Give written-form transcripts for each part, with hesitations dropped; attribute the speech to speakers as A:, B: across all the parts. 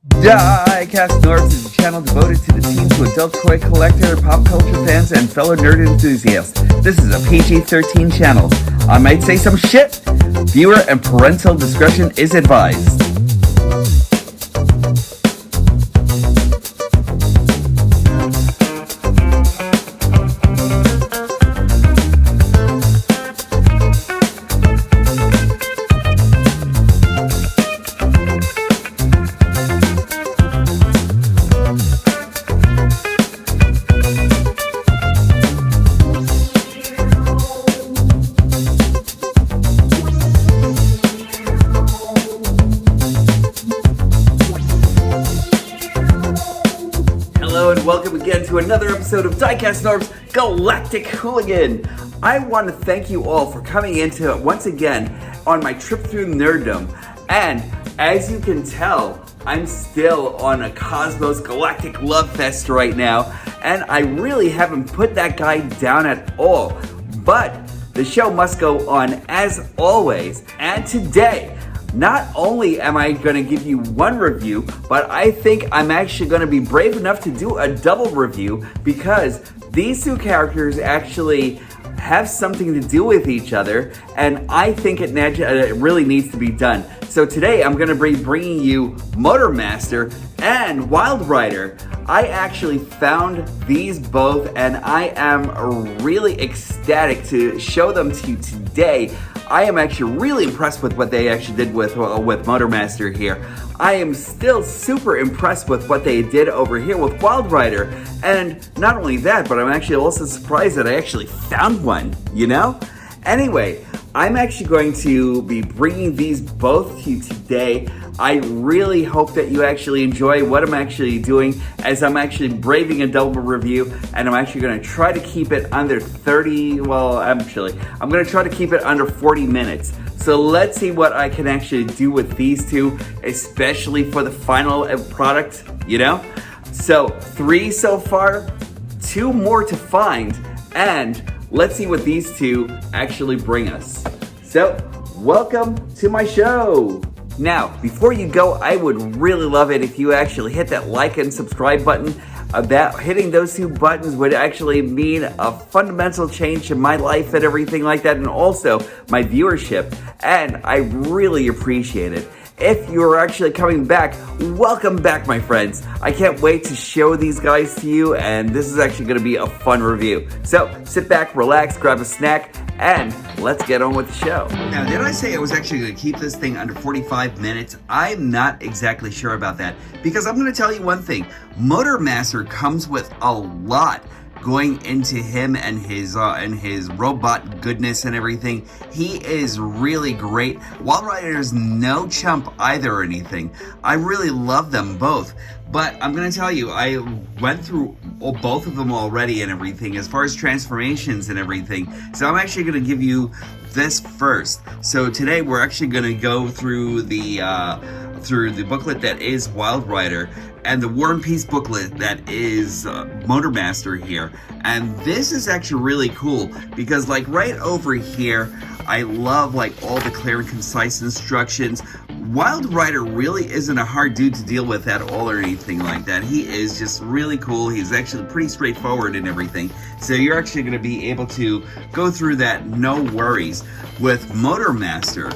A: Diecast Nerds is a channel devoted to the teens to adult toy collector, pop culture fans, and fellow nerd enthusiasts. This is a PG-13 channel. I might say some shit. Viewer and parental discretion is advised. Welcome again to another episode of Diecast Nerds Galactic Hooligan. I want to thank you all for coming into it once again on my trip through nerddom. And as you can tell, I'm still on a Cosmos Galactic Love Fest right now, and I really haven't put that guy down at all. But the show must go on as always, and today, not only am I going to give you one review, but I think I'm actually going to be brave enough to do a double review because these two characters actually have something to do with each other, and I think it really needs to be done. So today I'm going to be bringing you Motormaster and Wildrider. I actually found these both, and I am really ecstatic to show them to you today. I am actually really impressed with what they actually did with Motormaster here. I am still super impressed with what they did over here with Wildrider. And not only that, but I'm actually also surprised that I actually found one, you know? Anyway, I'm actually going to be bringing these both to you today. I really hope that you actually enjoy what I'm actually doing as I'm actually braving a double review, and I'm actually going to try to keep it under 30, I'm going to try to keep it under 40 minutes. So let's see what I can actually do with these two, especially for the final product, you know? So 3 so far, 2 more to find, and let's see what these two actually bring us. So, welcome to my show! Now, before you go, I would really love it if you actually hit that like and subscribe button. Hitting those 2 buttons would actually mean a fundamental change in my life and everything like that, and also my viewership, and I really appreciate it. If you're actually coming back, welcome back, my friends. I can't wait to show these guys to you, and this is actually going to be a fun review. So sit back, relax, grab a snack, and let's get on with the show. Now, did I say I was actually going to keep this thing under 45 minutes? I'm not exactly sure about that, because I'm going to tell you one thing. Motormaster comes with a lot going into him and his robot goodness and everything. He is really great. Wildrider's no chump either or anything. I really love them both. But I'm going to tell you, I went through both of them already and everything as far as transformations and everything. So I'm actually going to give you this first. So today we're actually going to go through the booklet that is Wildrider and the War and Peace booklet that is Motormaster here. And this is actually really cool because like right over here, I love like all the clear and concise instructions. Wildrider really isn't a hard dude to deal with at all or anything like that. He is just really cool. He's actually pretty straightforward and everything. So you're actually going to be able to go through that no worries. With Motormaster,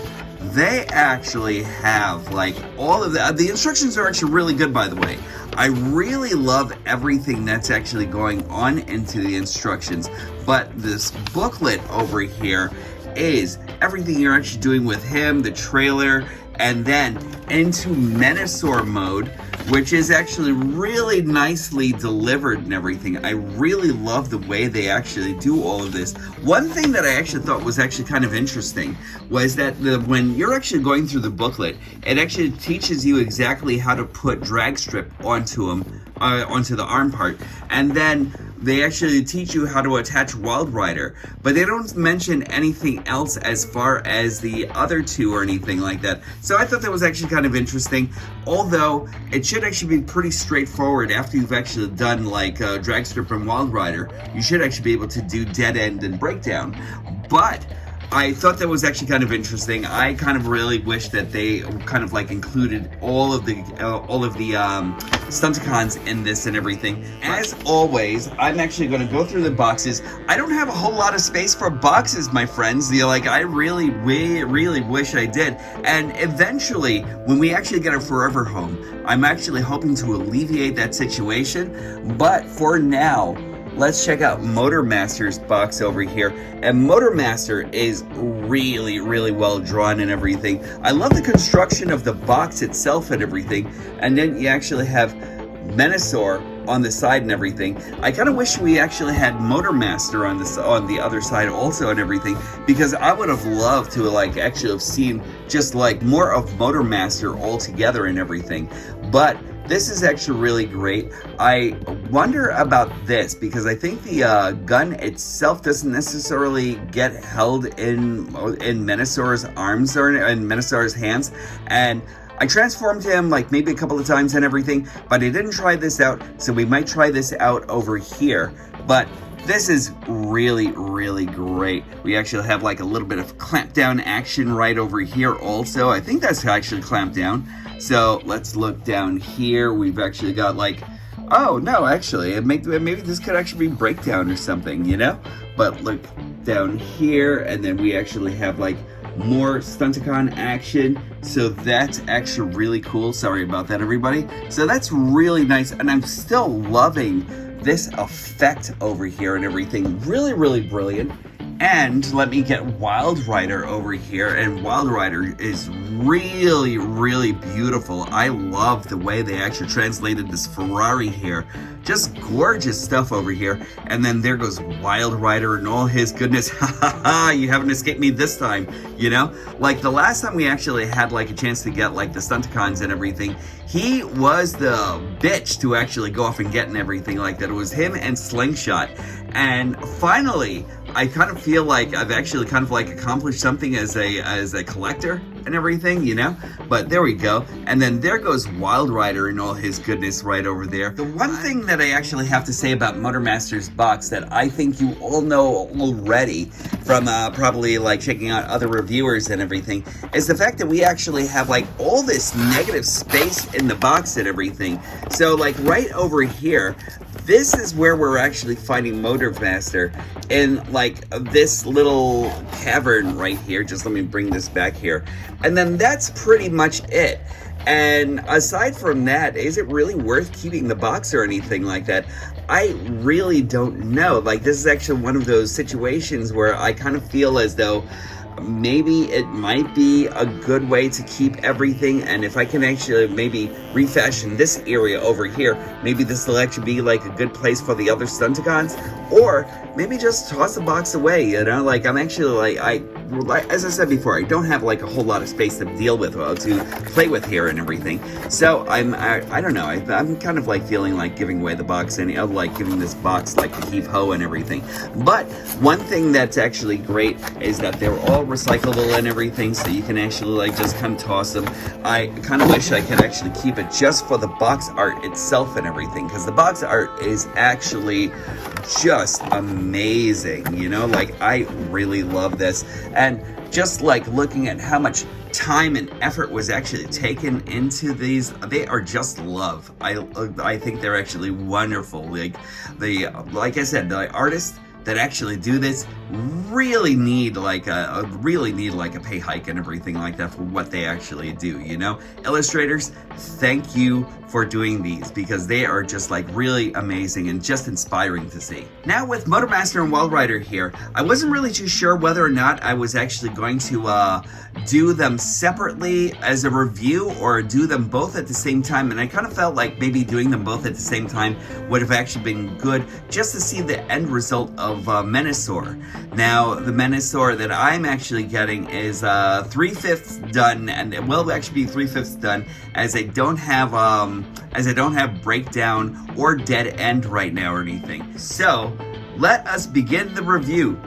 A: they actually have like all of the instructions are actually really good, by the way. I really love everything that's actually going on into the instructions, but this booklet over here is everything you're actually doing with him, the trailer, and then into Menasor mode, which is actually really nicely delivered and everything. I really love the way they actually do all of this. One thing that I actually thought was actually kind of interesting was that when you're actually going through the booklet, it actually teaches you exactly how to put drag strip onto him, onto the arm part, and then they actually teach you how to attach Wildrider, but they don't mention anything else as far as the other 2 or anything like that. So I thought that was actually kind of interesting, although it should actually be pretty straightforward after you've actually done like drag strip and Wildrider. You should actually be able to do dead end and breakdown. But I thought that was actually kind of interesting. I kind of really wish that they kind of like included all of the Stunticons in this and everything. As always, I'm actually going to go through the boxes. I don't have a whole lot of space for boxes, my friends. I really wish I did. And eventually, when we actually get a forever home, I'm actually hoping to alleviate that situation. But for now, let's check out Motormaster's box over here. And Motormaster is really well drawn and everything. I love the construction of the box itself and everything. And then you actually have Menasor on the side and everything. I kind of wish we actually had Motormaster on the other side also and everything, because I would have loved to like actually have seen just like more of Motormaster all together and everything. But this is actually really great. I wonder about this because I think the gun itself doesn't necessarily get held in Menasor's arms or in Menasor's hands, and I transformed him like maybe a couple of times and everything, but I didn't try this out, so we might try this out over here. But this is really great. We actually have like a little bit of clamp down action right over here also. I think that's actually clamped down. So let's look down here. We've actually got like, oh no, actually, maybe this could actually be breakdown or something, you know? But look down here, and then we actually have like more Stunticon action. So that's actually really cool. Sorry about that, everybody. So that's really nice, and I'm still loving this effect over here and everything. Really brilliant. And let me get Wildrider over here, and Wildrider is really beautiful. I love the way they actually translated this Ferrari here. Just gorgeous stuff over here. And then there goes Wildrider and all his goodness. You haven't escaped me this time, you know? Like the last time we actually had like a chance to get like the Stunticons and everything, he was the bitch to actually go off and get and everything like that. It was him and Slingshot. And finally, I kind of feel like I've actually kind of like accomplished something as a collector and everything, you know? But there we go. And then there goes Wildrider and all his goodness right over there. The one thing that I actually have to say about Motormaster's box that I think you all know already from probably like checking out other reviewers and everything is the fact that we actually have like all this negative space in the box and everything. So like right over here, this is where we're actually finding Motormaster in like this little cavern right here. Just let me bring this back here. And then that's pretty much it. And aside from that, is it really worth keeping the box or anything like that? I really don't know. Like this is actually one of those situations where I kind of feel as though maybe it might be a good way to keep everything, and if I can actually maybe refashion this area over here, maybe this will actually be like a good place for the other Stunticons, or maybe just toss the box away, you know? Like I'm actually like as I said before, I don't have like a whole lot of space to deal with, to play with here and everything. So I don't know, I'm kind of like feeling like giving away the box and like giving this box like a heave ho and everything. But one thing that's actually great is that they're all recyclable and everything, so you can actually like just come toss them. I kind of wish I could actually keep it just for the box art itself and everything, because the box art is actually just amazing, you know? Like I really love this, and just like looking at how much time and effort was actually taken into these, they are just love. I think they're actually wonderful. Like I said, the artists that actually do this really need like a pay hike and everything like that for what they actually do, you know? Illustrators, thank you for doing these, because they are just like really amazing and just inspiring to see. Now with Motormaster and Wildrider here, I wasn't really too sure whether or not I was actually going to do them separately as a review or do them both at the same time, and I kind of felt like maybe doing them both at the same time would have actually been good just to see the end result of Menasor. Now the Menasor that I'm actually getting is 3/5 done, and it will actually be 3/5 done, as I don't have breakdown or dead end right now or anything. So let us begin the review.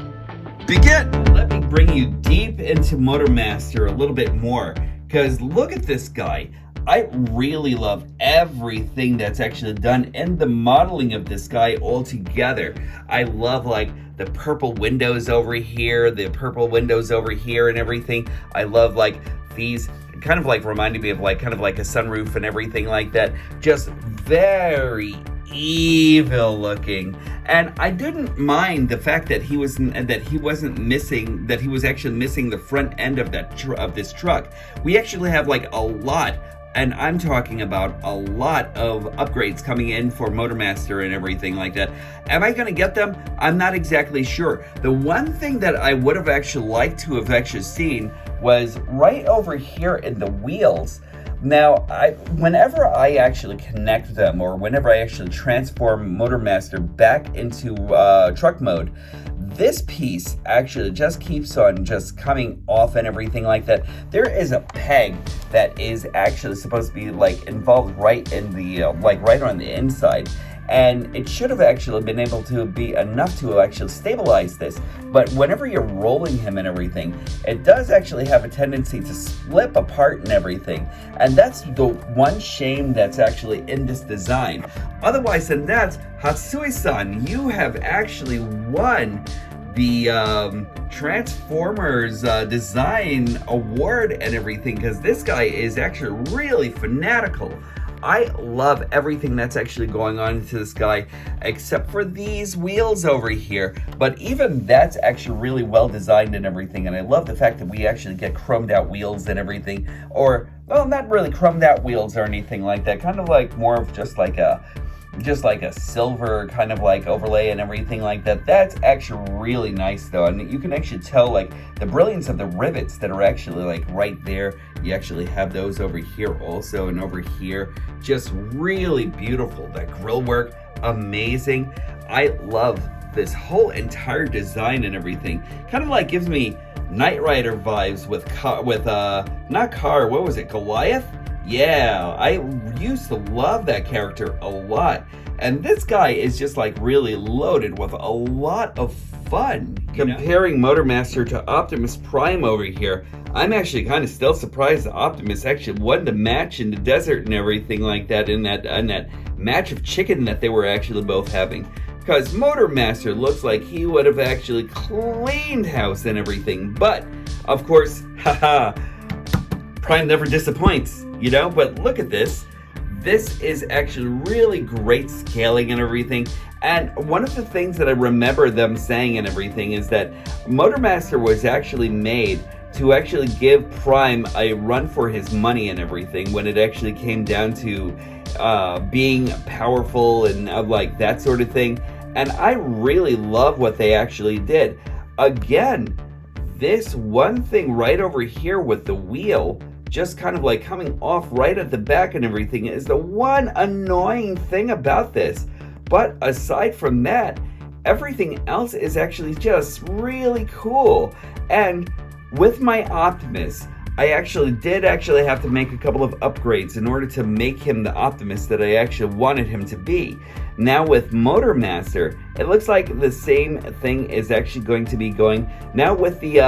A: Begin! Let me bring you deep into Motormaster a little bit more, because look at this guy. I really love everything that's actually done in the modeling of this guy altogether. I love like the purple windows over here, the purple windows over here and everything. I love like these kind of like reminding me of like kind of like a sunroof and everything like that. Just very evil looking. And I didn't mind the fact that he was actually missing the front end of this truck. We actually have like a lot, and I'm talking about a lot of upgrades coming in for Motormaster and everything like that. Am I going to get them? I'm not exactly sure. The one thing that I would have actually liked to have actually seen was right over here in the wheels. Now, whenever I actually connect them, or whenever I actually transform Motormaster back into truck mode, this piece actually just keeps on just coming off and everything like that. There is a peg that is actually supposed to be like involved right in the like right on the inside, and it should have actually been able to be enough to actually stabilize this. But whenever you're rolling him and everything, it does actually have a tendency to slip apart and everything. And that's the one shame that's actually in this design. Otherwise than that, Hatsui-san, you have actually won the Transformers Design Award and everything, because this guy is actually really fanatical. I love everything that's actually going on into this guy, except for these wheels over here. But even that's actually really well designed and everything. And I love the fact that we actually get chromed out wheels and everything. Or, well, not really chromed out wheels or anything like that. Kind of like more of just like a silver kind of like overlay and everything like that. That's actually really nice though, and you can actually tell like the brilliance of the rivets that are actually like right there. You actually have those over here also, and over here, just really beautiful. That grill work, amazing. I love this whole entire design and everything. Kind of like gives me Knight Rider vibes with Goliath? Yeah, I used to love that character a lot. And this guy is just like really loaded with a lot of fun. Comparing Motormaster to Optimus Prime over here, I'm actually kind of still surprised that Optimus actually won the match in the desert and everything like that, in that match of chicken that they were actually both having. Because Motormaster looks like he would have actually cleaned house and everything. But, of course, haha, Prime never disappoints, you know? But look at this. This is actually really great scaling and everything. And one of the things that I remember them saying and everything is that Motormaster was actually made to actually give Prime a run for his money and everything when it actually came down to being powerful and like that sort of thing. And I really love what they actually did. Again, this one thing right over here with the wheel just kind of like coming off right at the back and everything is the one annoying thing about this. But aside from that, everything else is actually just really cool. And with my Optimus, I did have to make a couple of upgrades in order to make him the Optimus that I actually wanted him to be. Now with Motormaster, it looks like the same thing is actually going to be going. Now with the,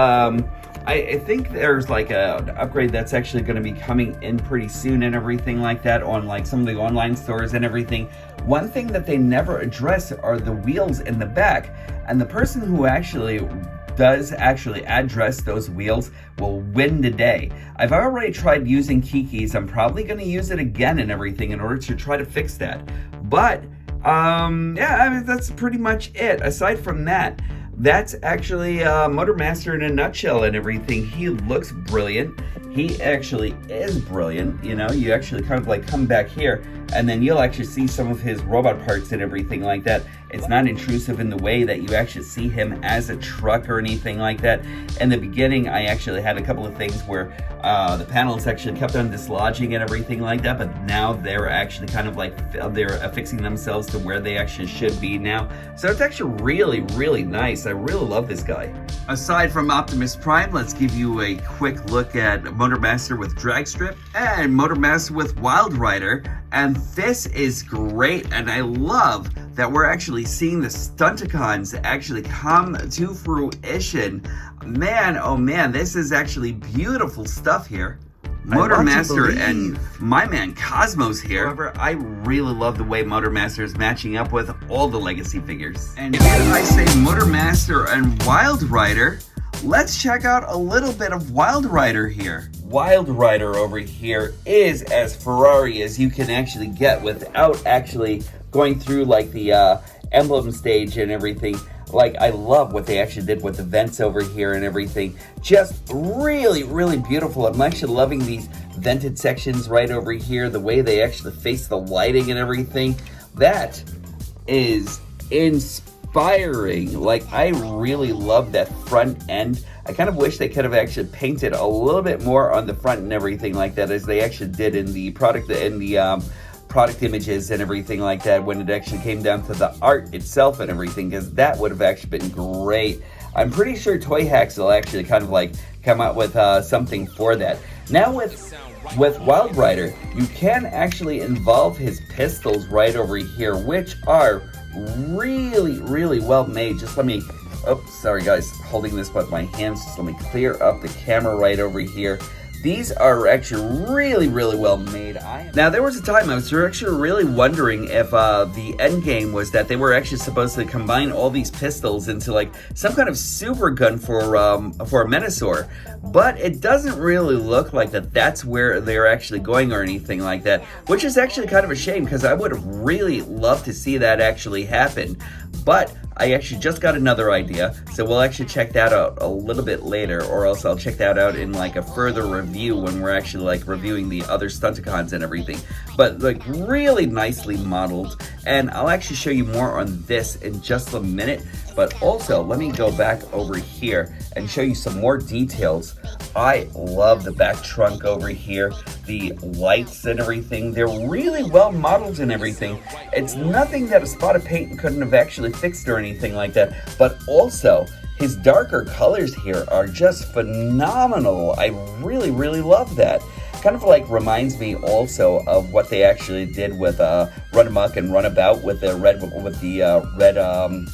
A: I think there's like an upgrade that's actually going to be coming in pretty soon and everything like that on like some of the online stores and everything. One thing that they never address are the wheels in the back, and the person who actually does address those wheels will win the day. I've already tried using Kiki's. I'm probably going to use it again and everything in order to try to fix that. But yeah, I mean, that's pretty much it. Aside from that, that's actually Motormaster in a nutshell and everything. He looks brilliant. He actually is brilliant. You know, you actually kind of like come back here and then you'll actually see some of his robot parts and everything like that. It's not intrusive in the way that you actually see him as a truck or anything like that. In the beginning, I actually had a couple of things where the panels actually kept on dislodging and everything like that, but now they're actually kind of like, they're affixing themselves to where they actually should be now. So it's actually really, really nice. I really love this guy. Aside from Optimus Prime, let's give you a quick look at Motormaster with Dragstrip and Motormaster with Wildrider. And this is great, and I love that we're actually seeing the Stunticons actually come to fruition. Man, oh man, this is actually beautiful stuff here. Motormaster and my man Cosmos here. However, I really love the way Motormaster is matching up with all the legacy figures. And if I say Motormaster and Wildrider, let's check out a little bit of Wildrider here. Wildrider over here is as Ferrari as you can actually get without actually going through like the emblem stage and everything. Like, I love what they actually did with the vents over here and everything. Just really, really beautiful. I'm actually loving these vented sections right over here, the way they actually face the lighting and everything. That is inspiring. Like, I really love that front end. I kind of wish they could have actually painted a little bit more on the front and everything like that, as they actually did in the product images and everything like that, when it actually came down to the art itself and everything, because that would have actually been great. I'm pretty sure Toy Hacks will actually kind of like come out with something for that. Now with Wildrider, you can actually involve his pistols right over here, which are really, really well made. Just let me, oh, sorry guys, holding this with my hands. Just let me clear up the camera right over here. These are actually really, really well made. Now, there was a time I was actually really wondering if the end game was that they were actually supposed to combine all these pistols into like some kind of super gun for a Menasor, but it doesn't really look like that's where they're actually going or anything like that, which is actually kind of a shame, because I would have really loved to see that actually happen. But I actually just got another idea, so we'll actually check that out a little bit later, or else I'll check that out in like a further review when we're actually like reviewing the other Stunticons and everything. But like really nicely modeled, and I'll actually show you more on this in just a minute. But also, let me go back over here and show you some more details. I love the back trunk over here, the lights and everything. They're really well modeled and everything. It's nothing that a spot of paint couldn't have actually fixed or anything like that. But also, his darker colors here are just phenomenal. I really, really love that. Kind of like reminds me also of what they actually did with Run Amok and Runabout with the red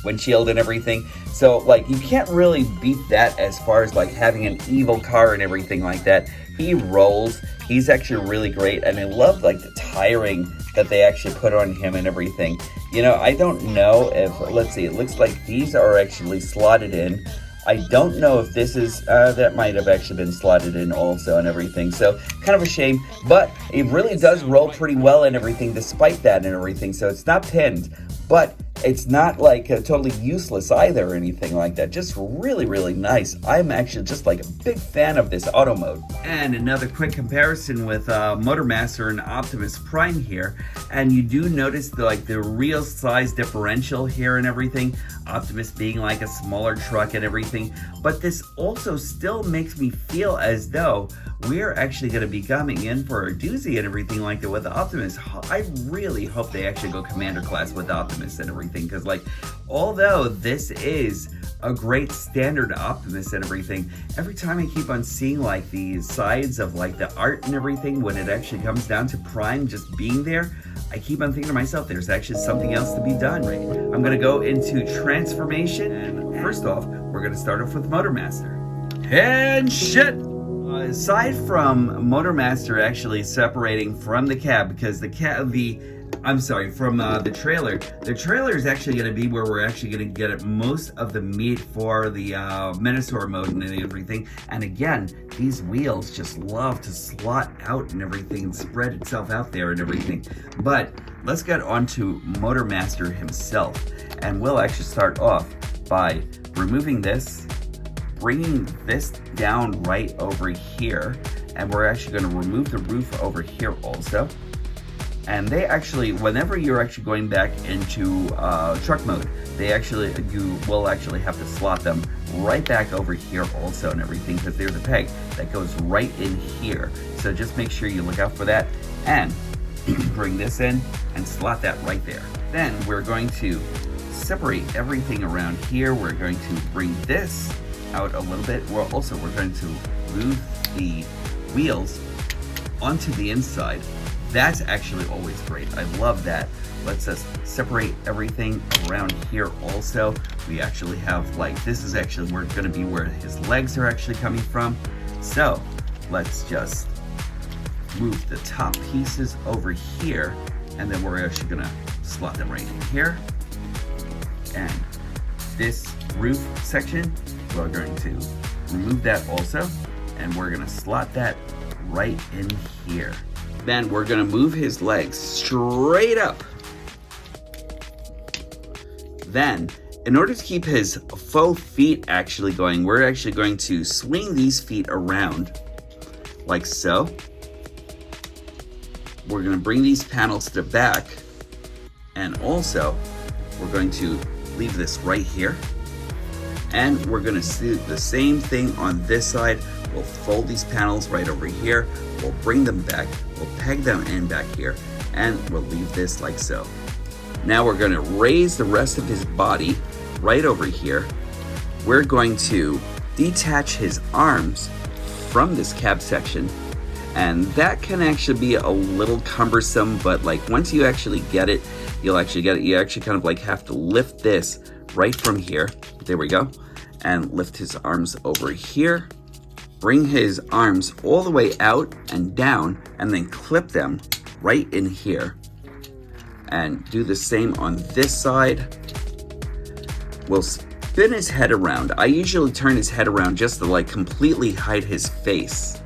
A: windshield and everything. So like you can't really beat that as far as like having an evil car and everything like that. He rolls. He's actually really great, and I love like the tiring that they actually put on him and everything. You know, I don't know if, let's see, it looks like these are actually slotted in. I don't know if this is, that might have actually been slotted in also and everything. So kind of a shame, but it really does roll pretty well and everything despite that and everything. So it's not pinned, but it's not like totally useless either or anything like that. Just really, really nice. I'm actually just like a big fan of this auto mode. And another quick comparison with Motormaster and Optimus Prime here. And you do notice the real size differential here and everything. Optimus being like a smaller truck and everything. But this also still makes me feel as though we're actually going to be coming in for a doozy and everything like that with Optimus. I really hope they actually go Commander class with Optimus and everything, because like, although this is a great standard Optimus and everything, every time I keep on seeing like the sides of like the art and everything, when it actually comes down to Prime just being there, I keep on thinking to myself, there's actually something else to be done. Right? I'm going to go into transformation, and first off, we're going to start off with Motormaster. And shit! Aside from Motormaster actually separating from the cab, because the trailer is actually going to be where we're actually going to get most of the meat for the Menasor mode and everything. And again, these wheels just love to slot out and everything and spread itself out there and everything. But let's get on to Motormaster himself, and we'll actually start off by removing this, bringing this down right over here, and we're actually going to remove the roof over here also. And they actually, whenever you're actually going back into truck mode, you will actually have to slot them right back over here also and everything, because there's a peg that goes right in here. So just make sure you look out for that, and bring this in and slot that right there. Then we're going to separate everything around here. We're going to bring this out a little bit. We're going to move the wheels onto the inside. That's actually always great. I love that. Let's just separate everything around here also. We actually have like, this is actually going to be where his legs are actually coming from. So let's just move the top pieces over here, and then we're actually gonna slot them right in here. And this roof section, we're going to remove that also, and we're gonna slot that right in here. Then we're gonna move his legs straight up. Then, in order to keep his faux feet actually going, we're actually going to swing these feet around like so. We're gonna bring these panels to the back, and also we're going to leave this right here. And we're gonna do the same thing on this side. We'll fold these panels right over here. We'll bring them back. We'll peg them in back here, and we'll leave this like so. Now we're gonna raise the rest of his body right over here. We're going to detach his arms from this cab section, and that can actually be a little cumbersome, but like once you actually get it, you'll actually get it. You actually kind of like have to lift this right from here. There we go. And lift his arms over here. Bring his arms all the way out and down, and then clip them right in here. And do the same on this side. We'll spin his head around. I usually turn his head around just to like completely hide his face.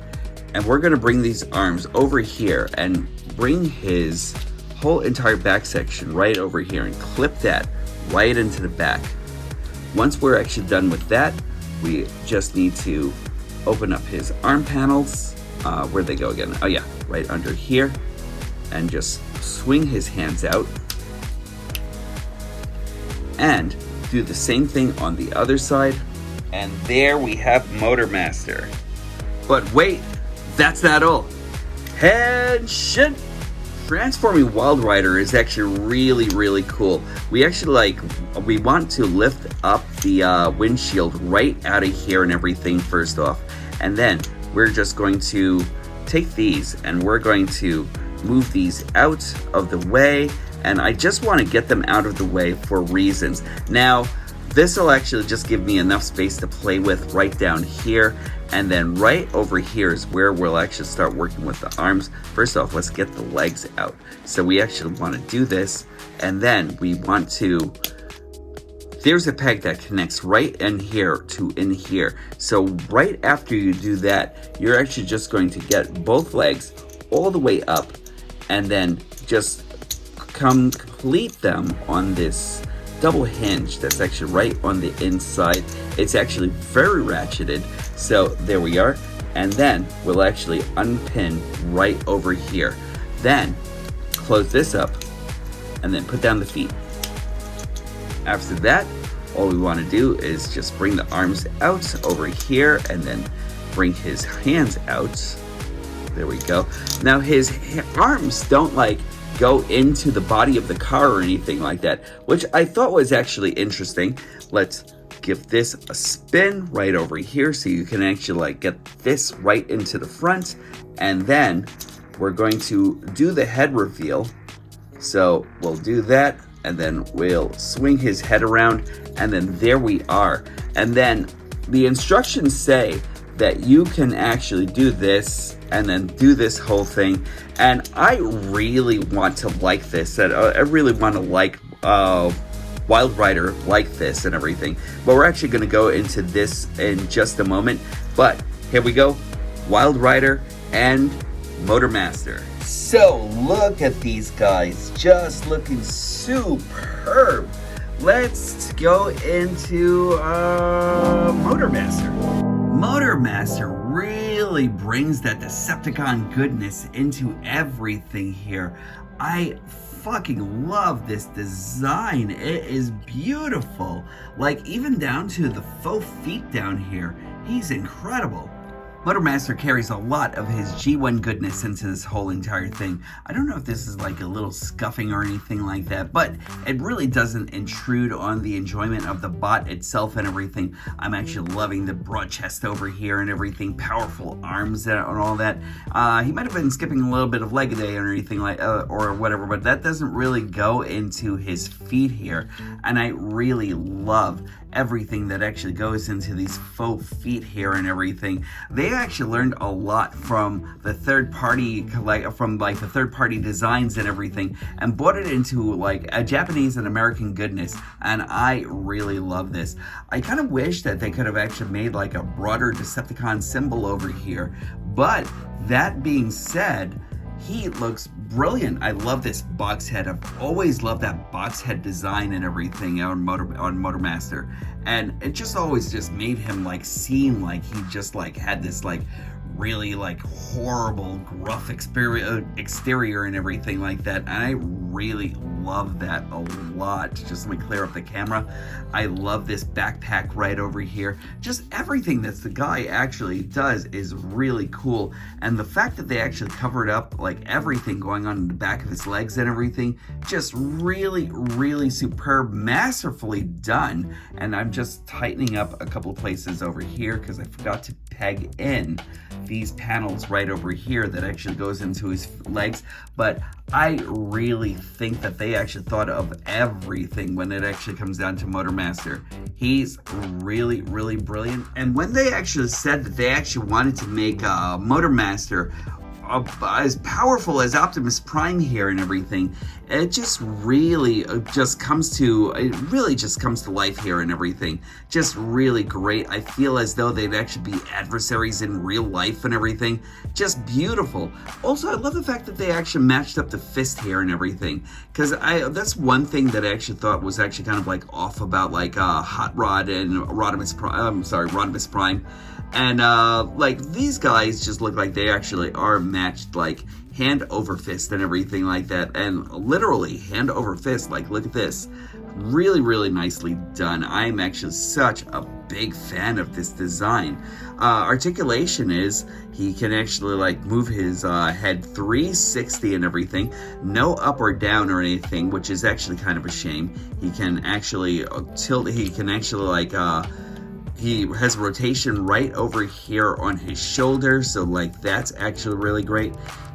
A: And we're gonna bring these arms over here and bring his whole entire back section right over here and clip that right into the back. Once we're actually done with that, we just need to open up his arm panels. Where'd they go again? Oh yeah, right under here. And just swing his hands out. And do the same thing on the other side. And there we have Motormaster. But wait, that's not all. Headshot! Transforming Wildrider is actually really cool. We actually we want to lift up the windshield right out of here and everything first off. And then we're just going to take these and we're going to move these out of the way. And I just want to get them out of the way for reasons. Now, this will actually just give me enough space to play with right down here. And then right over here is where we'll actually start working with the arms. First off, let's get the legs out. So we actually want to do this. And then we want to, there's a peg that connects right in here to in here. So right after you do that, you're actually just going to get both legs all the way up and then just complete them on this double hinge that's actually right on the inside. It's actually very ratcheted. So there we are. And then we'll actually unpin right over here. Then close this up and then put down the feet. After that, all we want to do is just bring the arms out over here and then bring his hands out. There we go. Now his arms don't go into the body of the car or anything like that, which I thought was actually interesting. Let's give this a spin right over here so you can actually get this right into the front. And then we're going to do the head reveal. So we'll do that and then we'll swing his head around and then there we are. And then the instructions say that you can actually do this and then do this whole thing. And I really want to like this. I really want to like Wildrider like this and everything. But we're actually going to go into this in just a moment. But here we go. Wildrider and Motormaster. So look at these guys, just looking superb. Let's go into Motormaster. Motormaster really brings that Decepticon goodness into everything here. I fucking love this design. It is beautiful. Even down to the faux feet down here. He's incredible. Motormaster carries a lot of his G1 goodness into this whole entire thing. I don't know if this is a little scuffing or anything like that, but it really doesn't intrude on the enjoyment of the bot itself and everything. I'm actually loving the broad chest over here and everything, powerful arms and all that. He might have been skipping a little bit of leg day or anything or whatever, but that doesn't really go into his feet here. And I really love everything that actually goes into these faux feet here and everything. They actually learned a lot from the third-party designs and everything, and brought it into like a Japanese and American goodness, and I really love this. I kind of wish that they could have actually made like a broader Decepticon symbol over here, but that being said, he looks brilliant. I love this box head. I've always loved that box head design and everything on Motormaster, and it just always just made him like seem like he just like had this like really like horrible gruff exterior and everything like that, and I really love that a lot. Just let me clear up the camera. I love this backpack right over here. Just everything that the guy actually does is really cool, and the fact that they actually covered up like everything going on in the back of his legs and everything, just really superb, masterfully done. And I'm just tightening up a couple of places over here because I forgot to peg in these panels right over here that actually goes into his legs. But I really think that they actually thought of everything when it actually comes down to Motormaster. He's really brilliant. And when they actually said that they actually wanted to make Motormaster as powerful as Optimus Prime here and everything, it just really just comes to life here and everything. Just really great. I feel as though they'd actually be adversaries in real life and everything. Just beautiful. Also, I love the fact that they actually matched up the fist here and everything, because that's one thing that I actually thought was actually kind of like off about like Hot Rod and Rodimus Prime. And like these guys just look like they actually are matched like hand over fist and everything like that, and literally hand over fist. Like look at this, really nicely done. I'm actually such a big fan of this design. Articulation is he can actually like move his head 360 and everything, no up or down or anything, which is actually kind of a shame. He can actually tilt, he can actually like he has rotation right over here on his shoulder, so like that's actually really great.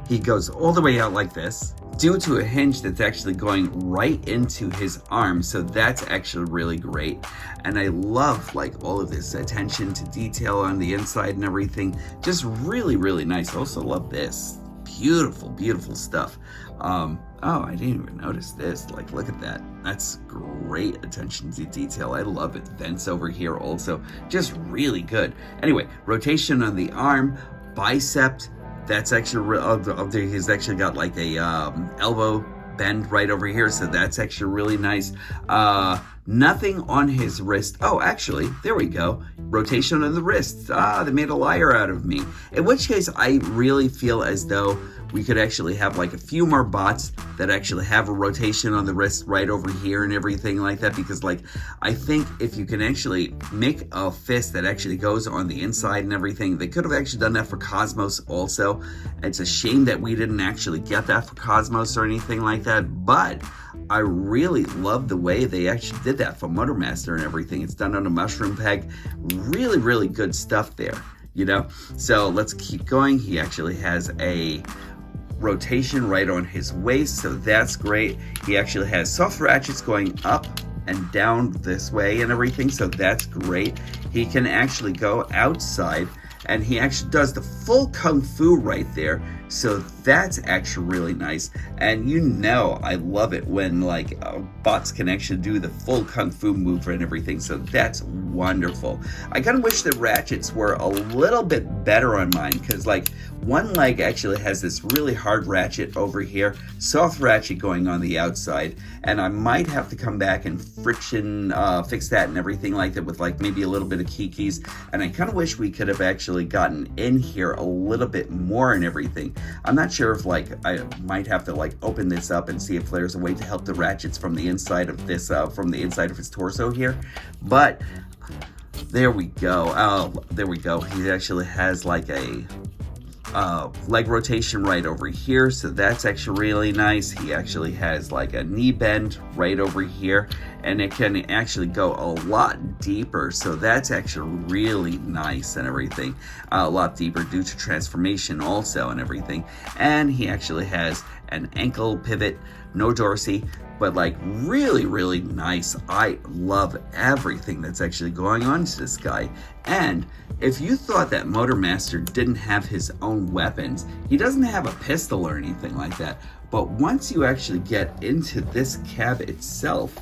A: He goes all the way out like this due to a hinge that's actually going right into his arm, so that's actually really great. And I love like all of this attention to detail on the inside and everything. Just really nice. Also love this. Beautiful stuff. Oh, I didn't even notice this. Like, look at that. That's great attention to detail. I love it. Vents over here also. Just really good. Anyway, rotation on the arm, bicep. That's actually, he's actually got like a elbow bend right over here, so that's actually really nice. Nothing on his wrist. Oh, actually, there we go. Rotation on the wrist. They made a liar out of me. In which case, I really feel as though we could actually have like a few more bots that actually have a rotation on the wrist right over here and everything like that, because like I think if you can actually make a fist that actually goes on the inside and everything, they could have actually done that for Cosmos also. It's a shame that we didn't actually get that for Cosmos or anything like that, but I really love the way they actually did that for Motormaster and everything. It's done on a mushroom peg. Really good stuff there, you know? So let's keep going. He actually has a rotation right on his waist, so that's great. He actually has soft ratchets going up and down this way and everything, so that's great. He can actually go outside, and he actually does the full kung fu right there, so that's actually really nice. And you know I love it when like bots can actually do the full kung fu move and everything, so that's wonderful. I kind of wish the ratchets were a little bit better on mine, because like one leg actually has this really hard ratchet over here, soft ratchet going on the outside, and I might have to come back and friction fix that and everything like that with like maybe a little bit of keys. And I kind of wish we could have actually gotten in here a little bit more and everything. I'm not sure if like I might have to like open this up and see if there's a way to help the ratchets from the inside of this from the inside of his torso here, but there we go. There we go. He actually has like a leg rotation right over here, so that's actually really nice. He actually has like a knee bend right over here, and it can actually go a lot deeper, so that's actually really nice and everything. A lot deeper due to transformation also and everything. And he actually has an ankle pivot, no Dorsey, but like really, really nice. I love everything that's actually going on to this guy. And if you thought that Motormaster didn't have his own weapons, he doesn't have a pistol or anything like that. But once you actually get into this cab itself,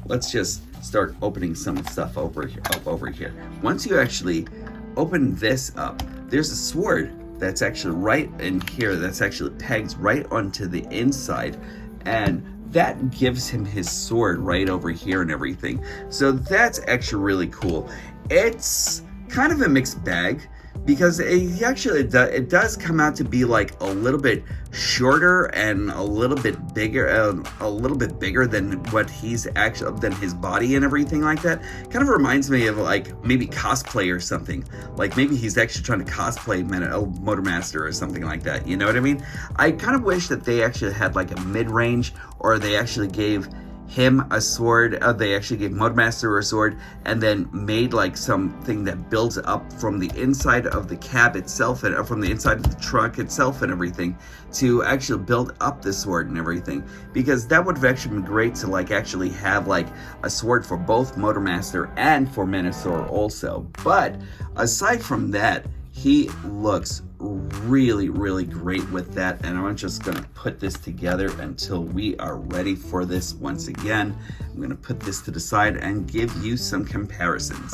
A: let's just start opening some stuff over here. Once you actually open this up, there's a sword that's actually right in here that's actually pegged right onto the inside, and that gives him his sword right over here and everything. So that's actually really cool. It's kind of a mixed bag because it does come out to be like a little bit shorter and a little bit bigger than what he's actually, than his body and everything like that. Kind of reminds me of like maybe cosplay or something. Like maybe he's actually trying to cosplay Motormaster or something like that. You know what I mean? I kind of wish that they actually had like a mid-range, or they actually gave him a sword, they actually gave Motormaster a sword, and then made like something that builds up from the inside of the cab itself, and from the inside of the truck itself and everything, to actually build up the sword and everything, because that would have actually been great to like actually have like a sword for both Motormaster and for Menasor also. But aside from that, he looks really, really great with that, and I'm just gonna put this together until we are ready for this once again. I'm gonna put this to the side and give you some comparisons.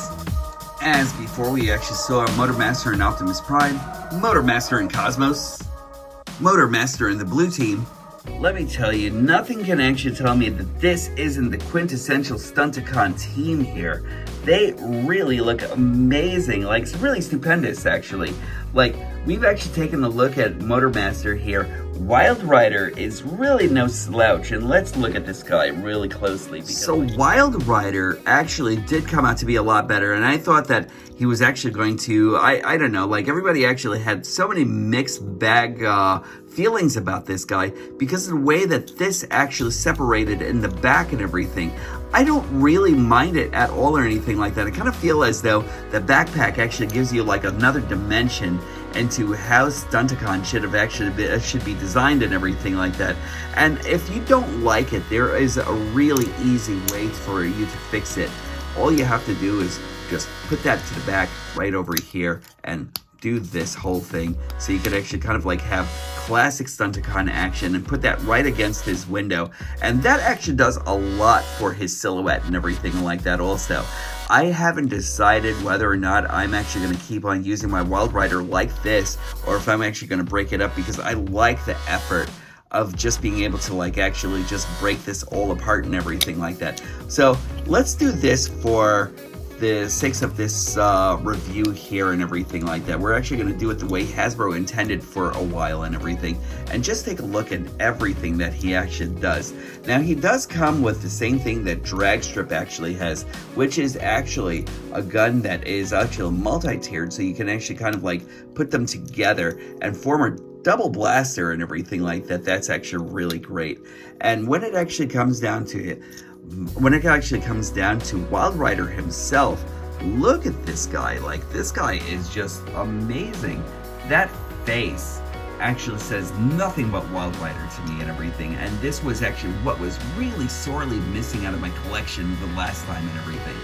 A: As before, we actually saw Motormaster and Optimus Prime, Motormaster and Cosmos, Motormaster and the blue team. Let me tell you, nothing can actually tell me that this isn't the quintessential Stunticon team here. They really look amazing, like it's really stupendous actually. Like, we've actually taken a look at Motormaster here. Wildrider is really no slouch, and let's look at this guy really closely. So Wildrider actually did come out to be a lot better, and I thought that he was actually going to, I don't know, like everybody actually had so many mixed bag feelings about this guy because of the way that this actually separated in the back and everything. I don't really mind it at all or anything like that. I kind of feel as though the backpack actually gives you like another dimension into how Stunticon should be designed and everything like that. And if you don't like it, there is a really easy way for you to fix it. All you have to do is just put that to the back right over here and do this whole thing, so you could actually kind of like have classic Stunticon action and put that right against his window, and that actually does a lot for his silhouette and everything like that also. I haven't decided whether or not I'm actually going to keep on using my Wildrider like this, or if I'm actually going to break it up, because I like the effort of just being able to like actually just break this all apart and everything like that. So let's do this for the sakes of this review here and everything like that. We're actually going to do it the way Hasbro intended for a while and everything, and just take a look at everything that he actually does. Now, he does come with the same thing that Dragstrip actually has, which is actually a gun that is actually multi-tiered, so you can actually kind of like put them together and form a double blaster and everything like that. That's actually really great. And when it actually comes down to it, Wildrider himself, look at this guy. Like, this guy is just amazing. That face actually says nothing but Wildrider to me and everything, and this was actually what was really sorely missing out of my collection the last time and everything.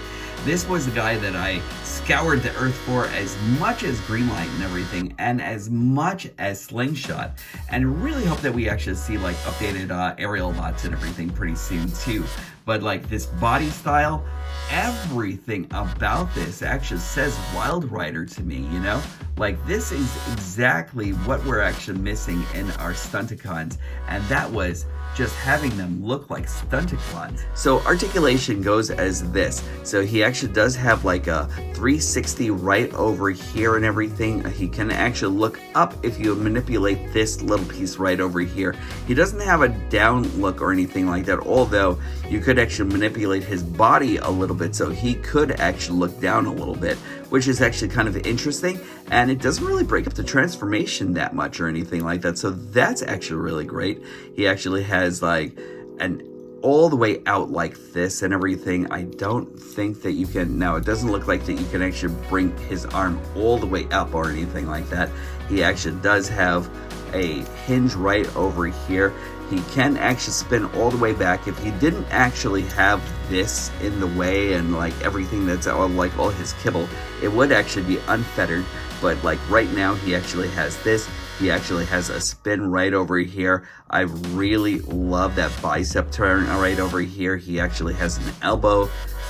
A: This was the guy that I scoured the earth for as much as Greenlight and everything, and as much as Slingshot, and really hope that we actually see like updated aerial bots and everything pretty soon too. But like this body style, everything about this actually says Wildrider to me, you know? Like, this is exactly what we're actually missing in our Stunticons, and that was just having them look like Stunticons. So articulation goes as this. So he actually does have like a 360 right over here and everything. He can actually look up if you manipulate this little piece right over here. He doesn't have a down look or anything like that, although you could actually manipulate his body a little bit so he could actually look down a little bit, which is actually kind of interesting, and it doesn't really break up the transformation that much or anything like that, so that's actually really great. He actually has like an all the way out like this and everything. I don't think that you can, now it doesn't look like that you can actually bring his arm all the way up or anything like that. He actually does have a hinge right over here. He can actually spin all the way back. If he didn't actually have this in the way and like everything that's like all his kibble, it would actually be unfettered. But like right now, he actually has this. He actually has a spin right over here. I really love that bicep turn right over here. He actually has an elbow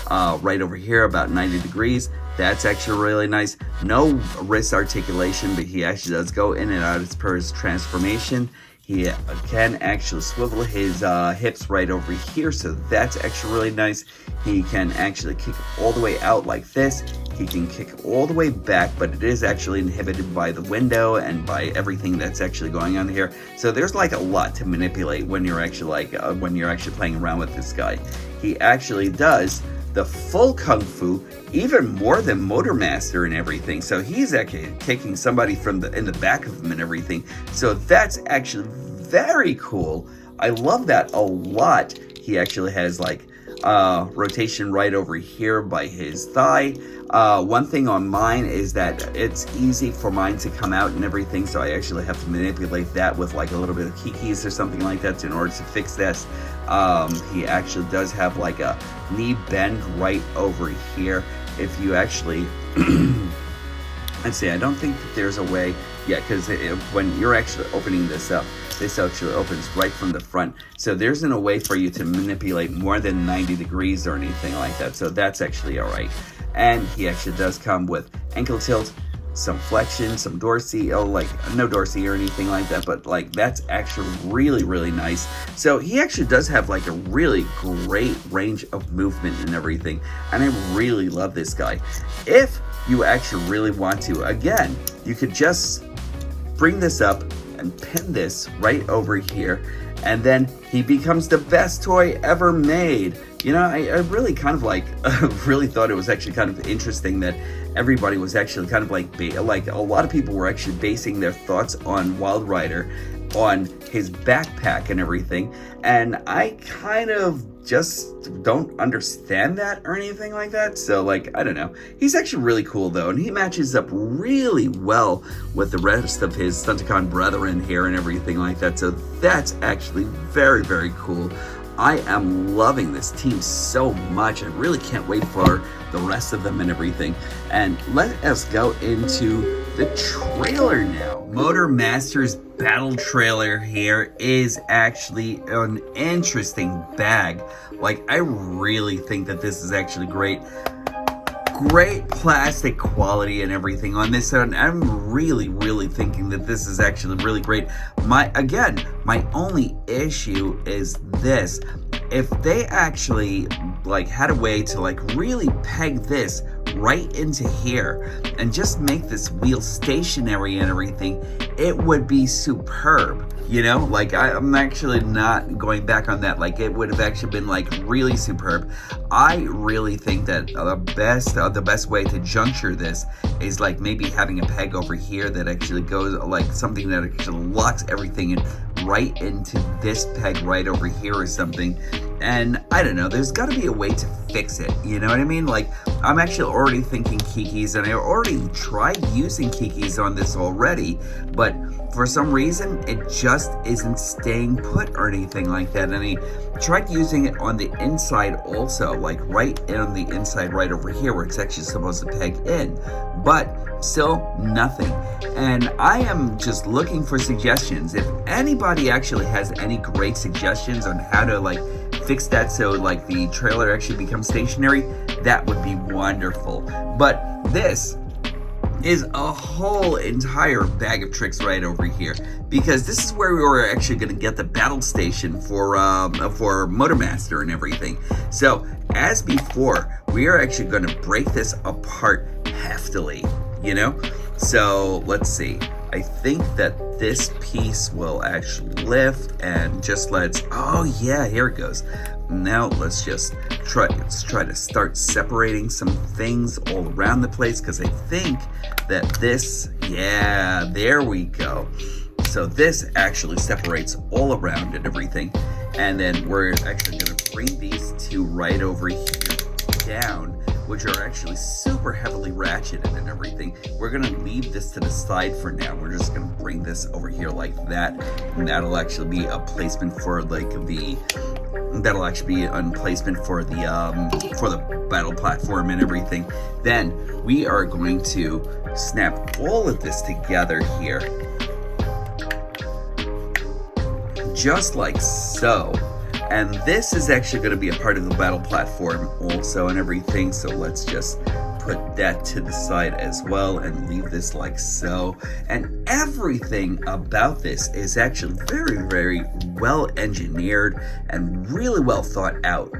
A: right over here, about 90 degrees. That's actually really nice. No wrist articulation, but he actually does go in and out as per his transformation. He can actually swivel his hips right over here, so that's actually really nice. He can actually kick all the way out like this. He can kick all the way back, but it is actually inhibited by the window and by everything that's actually going on here. So there's like a lot to manipulate when you're actually playing around with this guy. He actually does the full kung fu, even more than Motormaster and everything. So he's actually kicking somebody in the back of him and everything. So that's actually very cool. I love that a lot. He actually has like rotation right over here by his thigh. One thing on mine is that it's easy for mine to come out and everything, so I actually have to manipulate that with like a little bit of kikis or something like that in order to fix this. He actually does have like a knee bend right over here. If you actually let's see, I don't think that there's a way, yeah, because when you're actually opening this up, this actually opens right from the front. So there isn't a way for you to manipulate more than 90 degrees or anything like that. So that's actually all right. And he actually does come with ankle tilt, some flexion, some dorsey, like no dorsey or anything like that, but like that's actually really, really nice. So he actually does have like a really great range of movement and everything. And I really love this guy. If you actually really want to, again, you could just bring this up and pin this right over here, and then he becomes the best toy ever made. You know, I really kind of like, really thought it was actually kind of interesting that everybody was actually kind of like a lot of people were actually basing their thoughts on Wildrider on his backpack and everything, and I kind of just don't understand that or anything like that. So like, I don't know. He's actually really cool though, and he matches up really well with the rest of his Stunticon brethren here and everything like that. So that's actually very, very cool. I am loving this team so much. I really can't wait for the rest of them and everything. And let us go into the trailer now. Motormaster's battle trailer here is actually an interesting bag. Like, I really think that this is actually great. Great plastic quality and everything on this, and I'm really thinking that this is actually really great. My only issue is this: if they actually like had a way to like really peg this right into here and just make this wheel stationary and everything, it would be superb. You know, like I'm actually not going back on that. Like, it would have actually been like really superb. I really think that the best way to juncture this is like maybe having a peg over here that actually goes like something that actually locks everything in right into this peg right over here or something. And I don't know, there's got to be a way to fix it, you know what I mean? Like, I'm actually already thinking kikis, and I already tried using kikis on this already, but for some reason it just isn't staying put or anything like that. And I tried using it on the inside also, like right on the inside right over here where it's actually supposed to peg in, but still nothing. And I am just looking for suggestions. If anybody actually has any great suggestions on how to like fix that so like the trailer actually becomes stationary, that would be wonderful. But this is a whole entire bag of tricks right over here, because this is where we were actually going to get the battle station for Motormaster and everything. So as before, we are actually going to break this apart heftily, you know? So let's see. I think that this piece will actually lift, and just oh yeah, here it goes. Now let's try to start separating some things all around the place, because I think that this, yeah, there we go. So this actually separates all around and everything. And then we're actually gonna bring these two right over here down which are actually super heavily ratcheted and everything. We're gonna leave this to the side for now. We're just gonna bring this over here like that, and that'll actually be a placement for like that'll actually be a placement for the battle platform and everything. Then we are going to snap all of this together here, just like so. And this is actually going to be a part of the battle platform also and everything. So let's just put that to the side as well and leave this like so. And everything about this is actually very, very well engineered and really well thought out,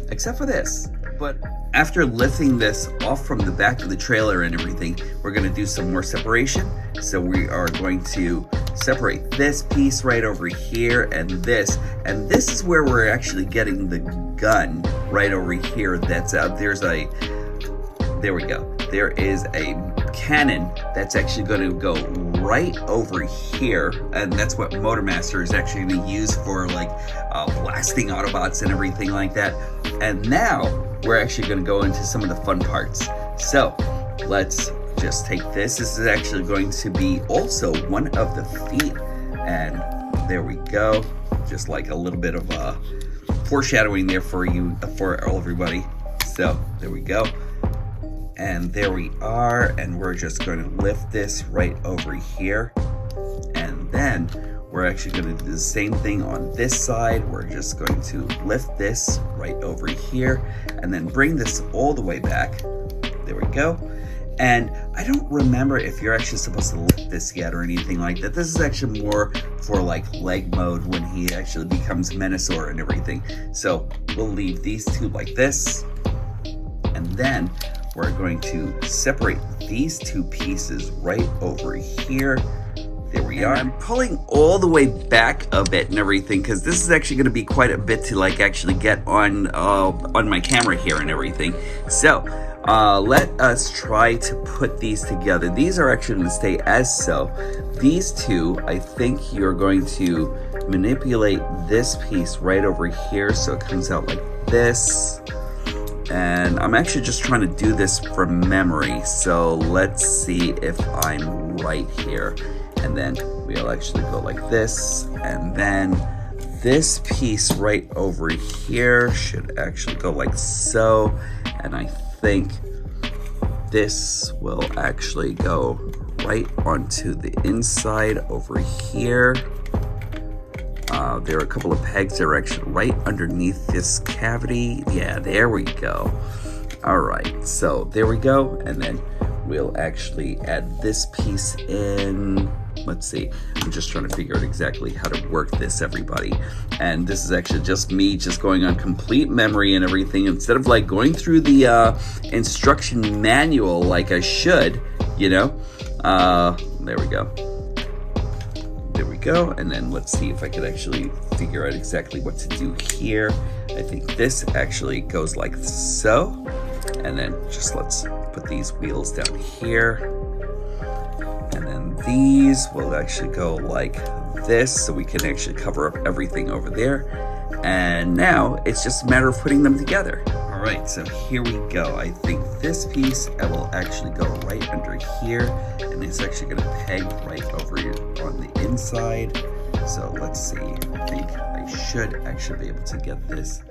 A: except for this. But after lifting this off from the back of the trailer and everything, we're going to do some more separation. So we are going to separate this piece right over here and this is where we're actually getting the gun right over here. That's there we go. There is a cannon that's actually going to go right over here, and that's what Motormaster is actually going to use for like blasting Autobots and everything like that. And now we're actually going to go into some of the fun parts. So let's just take this. This is actually going to be also one of the feet, and there we go. Just like a little bit of foreshadowing there for everybody. So there we go. And there we are, and we're just going to lift this right over here, and then we're actually going to do the same thing on this side. We're just going to lift this right over here and then bring this all the way back. There we go. And I don't remember if you're actually supposed to lift this yet or anything like that. This is actually more for like leg mode when he actually becomes Menasor and everything. So we'll leave these two like this, and then we're going to separate these two pieces right over here. There we are. I'm pulling all the way back a bit and everything because this is actually going to be quite a bit to like actually get on my camera here and everything. So let us try to put these together. These are actually going to stay as so. These two, I think you're going to manipulate this piece right over here so it comes out like this. And I'm actually just trying to do this from memory, so let's see if I'm right here. And then we'll actually go like this, and then this piece right over here should actually go like so. And I think this will actually go right onto the inside over here. There are a couple of pegs that are actually right underneath this cavity. Yeah, there we go. All right, so there we go. And then we'll actually add this piece in. Let's see, I'm just trying to figure out exactly how to work this, everybody. And this is actually just me just going on complete memory and everything, instead of like going through the instruction manual like I should, you know. There we go. There we go. And then let's see if I could actually figure out exactly what to do here. I think this actually goes like so. And then just let's put these wheels down here. And then these will actually go like this, so we can actually cover up everything over there. And now it's just a matter of putting them together. All right, so here we go. I think this piece will actually go right under here, and it's actually gonna peg right over on the inside. So let's see, I think I should actually be able to get this.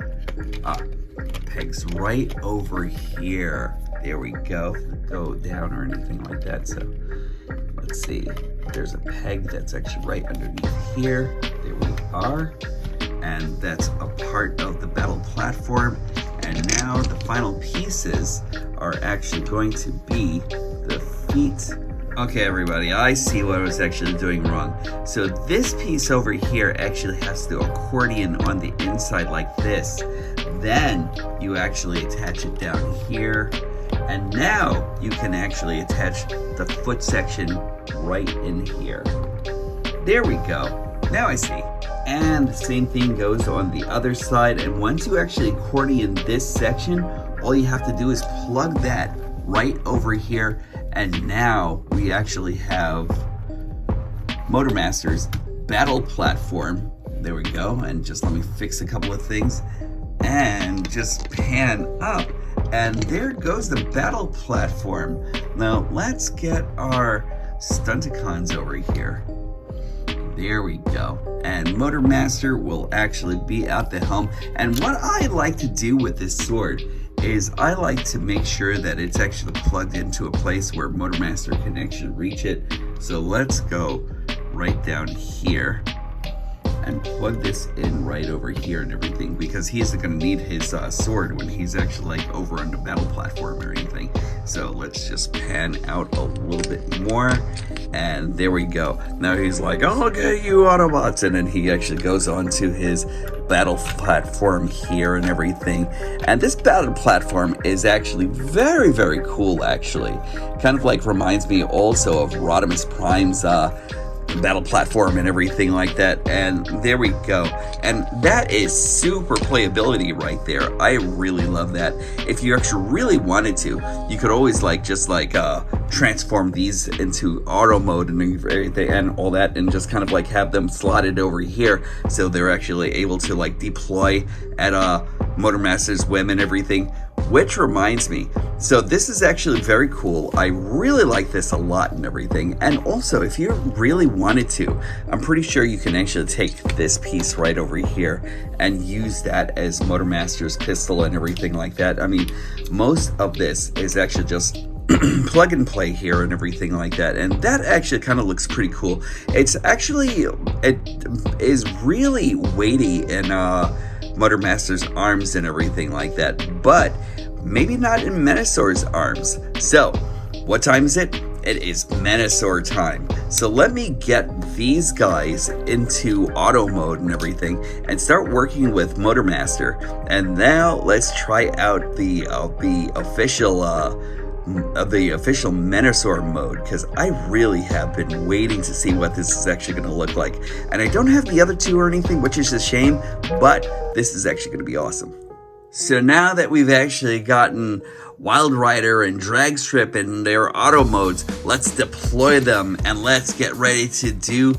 A: Pegs right over here. There we go. Go down or anything like that. So let's see. There's a peg that's actually right underneath here. There we are. And that's a part of the battle platform. And now the final pieces are actually going to be the feet. Okay, everybody, I see what I was actually doing wrong. So this piece over here actually has the accordion on the inside like this. Then you actually attach it down here. And now you can actually attach the foot section right in here. There we go. Now I see. And the same thing goes on the other side. And once you actually accordion this section, all you have to do is plug that right over here. And now we actually have Motormaster's battle platform. There we go. And just let me fix a couple of things and just pan up. And there goes the battle platform. Now let's get our Stunticons over here. There we go. And Motormaster will actually be at the helm. And what I like to do with this sword is I like to make sure that it's actually plugged into a place where Motormaster can actually reach it. So let's go right down here and plug this in right over here and everything, because he isn't going to need his sword when he's actually like over on the battle platform or anything. So let's just pan out a little bit more, and there we go. Now he's like, "I'll get you, Autobots," and then he actually goes onto his battle platform here and everything. And this battle platform is actually very, very cool, actually. Kind of like reminds me also of Rodimus Prime's battle platform and everything like that. And there we go. And that is super playability right there. I really love that. If you actually really wanted to, you could always transform these into auto mode and everything and all that, and just kind of like have them slotted over here so they're actually able to like deploy at Motormaster's whim and everything. Which reminds me, so this is actually very cool. I really like this a lot and everything. And also, if you really wanted to, I'm pretty sure you can actually take this piece right over here and use that as Motormaster's pistol and everything like that. I mean, most of this is actually just plug and play here and everything like that, and that actually kind of looks pretty cool. It is really weighty in Motormaster's arms and everything like that, but maybe not in Menassor's arms. So what time is it? It is Menasor time. So let me get these guys into auto mode and everything and start working with Motormaster. And now let's try out the official Menasor mode, because I really have been waiting to see what this is actually going to look like. And I don't have the other two or anything, which is a shame, but this is actually going to be awesome. So now that we've actually gotten Wildrider and Dragstrip in their auto modes, let's deploy them and let's get ready to do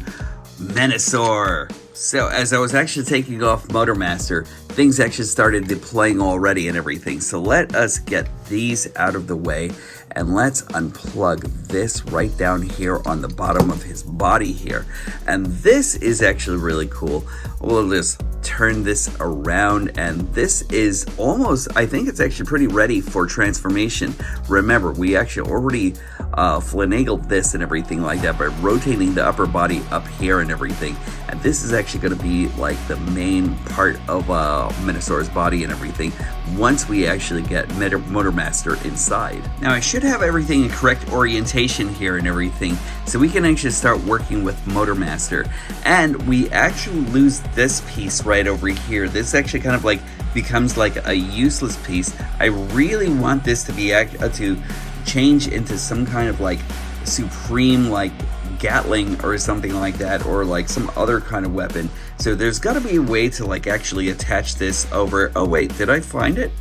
A: Menasor. So as I was actually taking off Motormaster, things actually started deploying already and everything. So let us get these out of the way, and let's unplug this right down here on the bottom of his body here. And this is actually really cool. We'll just turn this around, and this is almost, I think it's actually pretty ready for transformation. Remember, we actually already finagled this and everything like that by rotating the upper body up here and everything. And this is actually going to be like the main part of Menassor's body and everything once we actually get Motormaster inside. Now I should have everything in correct orientation here and everything, so we can actually start working with Motormaster. And we actually lose this piece right over here. This actually kind of like becomes like a useless piece. I really want this to be to change into some kind of like supreme like Gatling or something like that, or like some other kind of weapon. So there's got to be a way to like actually attach this over. Oh wait, did I find it?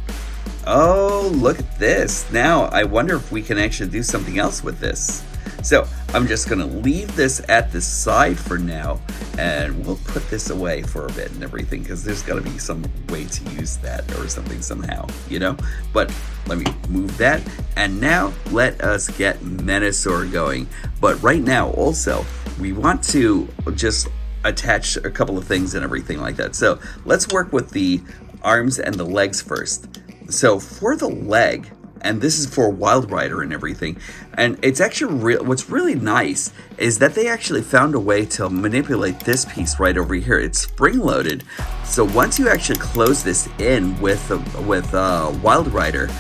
A: Oh, look at this. Now I wonder if we can actually do something else with this. So I'm just gonna leave this at the side for now, and we'll put this away for a bit and everything, because there's gotta be some way to use that or something somehow, you know? But let me move that, and now let us get Menasor going. But right now also, we want to just attach a couple of things and everything like that. So let's work with the arms and the legs first. So for the leg, and this is for Wildrider and everything, and it's actually what's really nice is that they actually found a way to manipulate this piece right over here. It's spring-loaded, so once you actually close this in with Wildrider,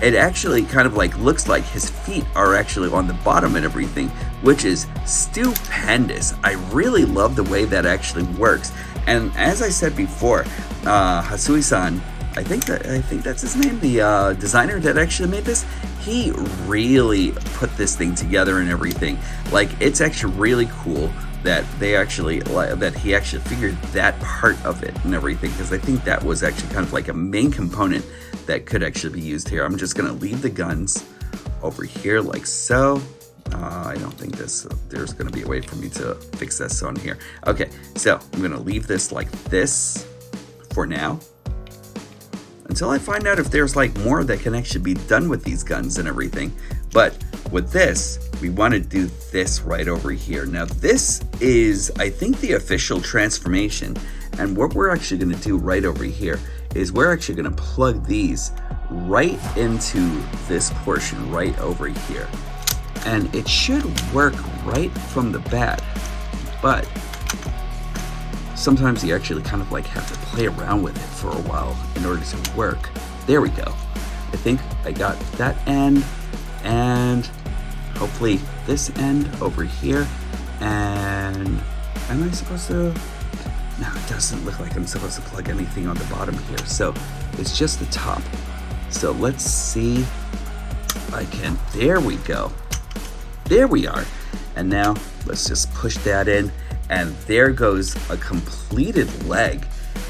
A: it actually kind of like looks like his feet are actually on the bottom and everything, which is stupendous. I really love the way that actually works. And as I said before, Hasui-san, I think that's his name, the designer that actually made this, he really put this thing together and everything. Like, it's actually really cool that he actually figured that part of it and everything, because I think that was actually kind of like a main component that could actually be used here. I'm just gonna leave the guns over here like so. I don't think there's gonna be a way for me to fix this on here. Okay, so I'm gonna leave this like this for now. until I find out if there's like more that can actually be done with these guns and everything. But with this, we want to do this right over here. Now this is, I think, the official transformation. And what we're actually going to do right over here is we're actually going to plug these right into this portion right over here. And it should work right from the bat, but sometimes you actually kind of like have to play around with it for a while in order to work. There we go. I think I got that end and hopefully this end over here. And am I supposed to? No, it doesn't look like I'm supposed to plug anything on the bottom here. So it's just the top. So let's see if I can. There we go. There we are. And now let's just push that in. And there goes a completed leg.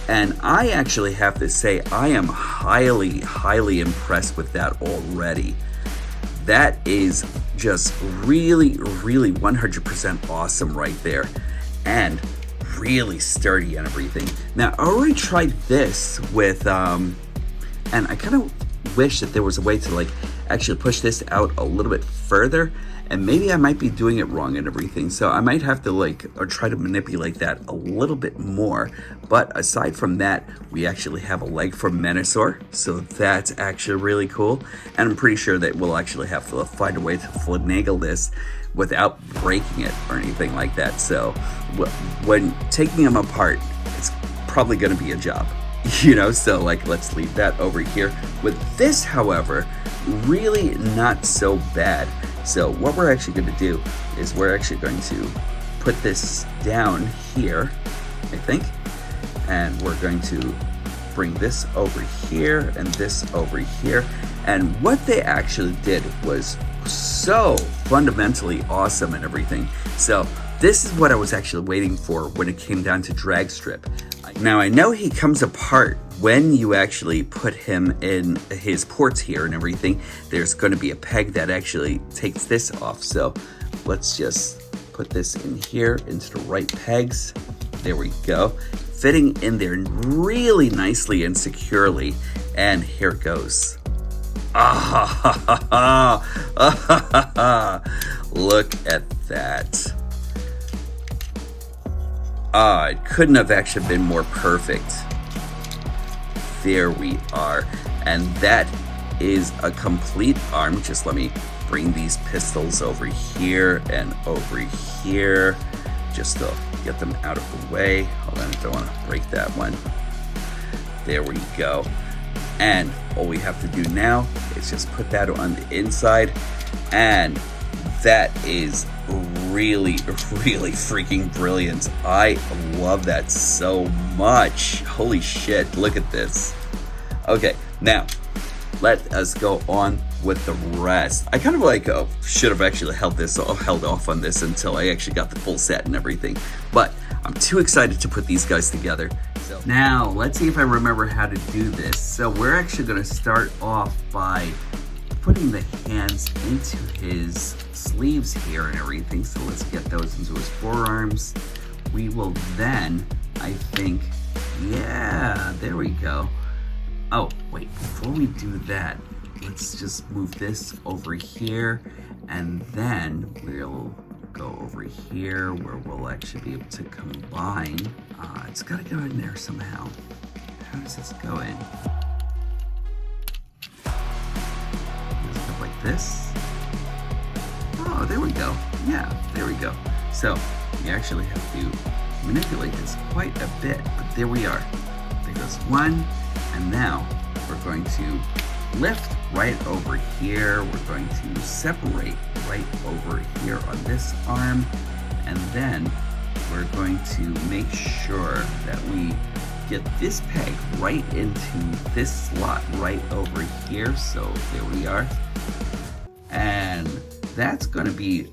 A: And I actually have to say, I am highly, highly impressed with that already. That is just really, really 100% awesome right there. And really sturdy and everything. Now, I already tried this with, and I kind of wish that there was a way to like actually push this out a little bit further. And maybe I might be doing it wrong and everything. So I might have to like, or try to manipulate that a little bit more. But aside from that, we actually have a leg for Menasor. So that's actually really cool. And I'm pretty sure that we'll actually have to find a way to finagle this without breaking it or anything like that. So when taking them apart, it's probably gonna be a job, you know? So like, let's leave that over here. With this, however, really not so bad. So what we're actually going to do is we're actually going to put this down here, I think, and we're going to bring this over here and this over here. And what they actually did was so fundamentally awesome and everything. So this is what I was actually waiting for when it came down to drag strip. Now I know he comes apart when you actually put him in his ports here and everything. There's going to be a peg that actually takes this off. So let's just put this in here into the right pegs. There we go. Fitting in there really nicely and securely. And here it goes. Look at that. It couldn't have actually been more perfect. There we are. And that is a complete arm. Just let me bring these pistols over here and over here just to get them out of the way. Hold on, I don't want to break that one. There we go. And all we have to do now is just put that on the inside. And that is really, really freaking brilliant. I love that so much. Holy shit, look at this. Okay, now let us go on with the rest. I kind of like should have actually held off on this until I actually got the full set and everything, but I'm too excited to put these guys together. So now let's see if I remember how to do this. So we're actually going to start off by putting the hands into his sleeves here and everything. So let's get those into his forearms. We will then, I think, yeah, there we go. Oh, wait, before we do that, let's just move this over here, and then we'll go over here where we'll actually be able to combine. It's gotta go in there somehow. How does this go in? Does it go like this? Oh, there we go. Yeah, there we go. So we actually have to manipulate this quite a bit, but there we are. There goes one, and now we're going to lift right over here. We're going to separate right over here on this arm, and then we're going to make sure that we get this peg right into this slot right over here. So there we are. And that's going to be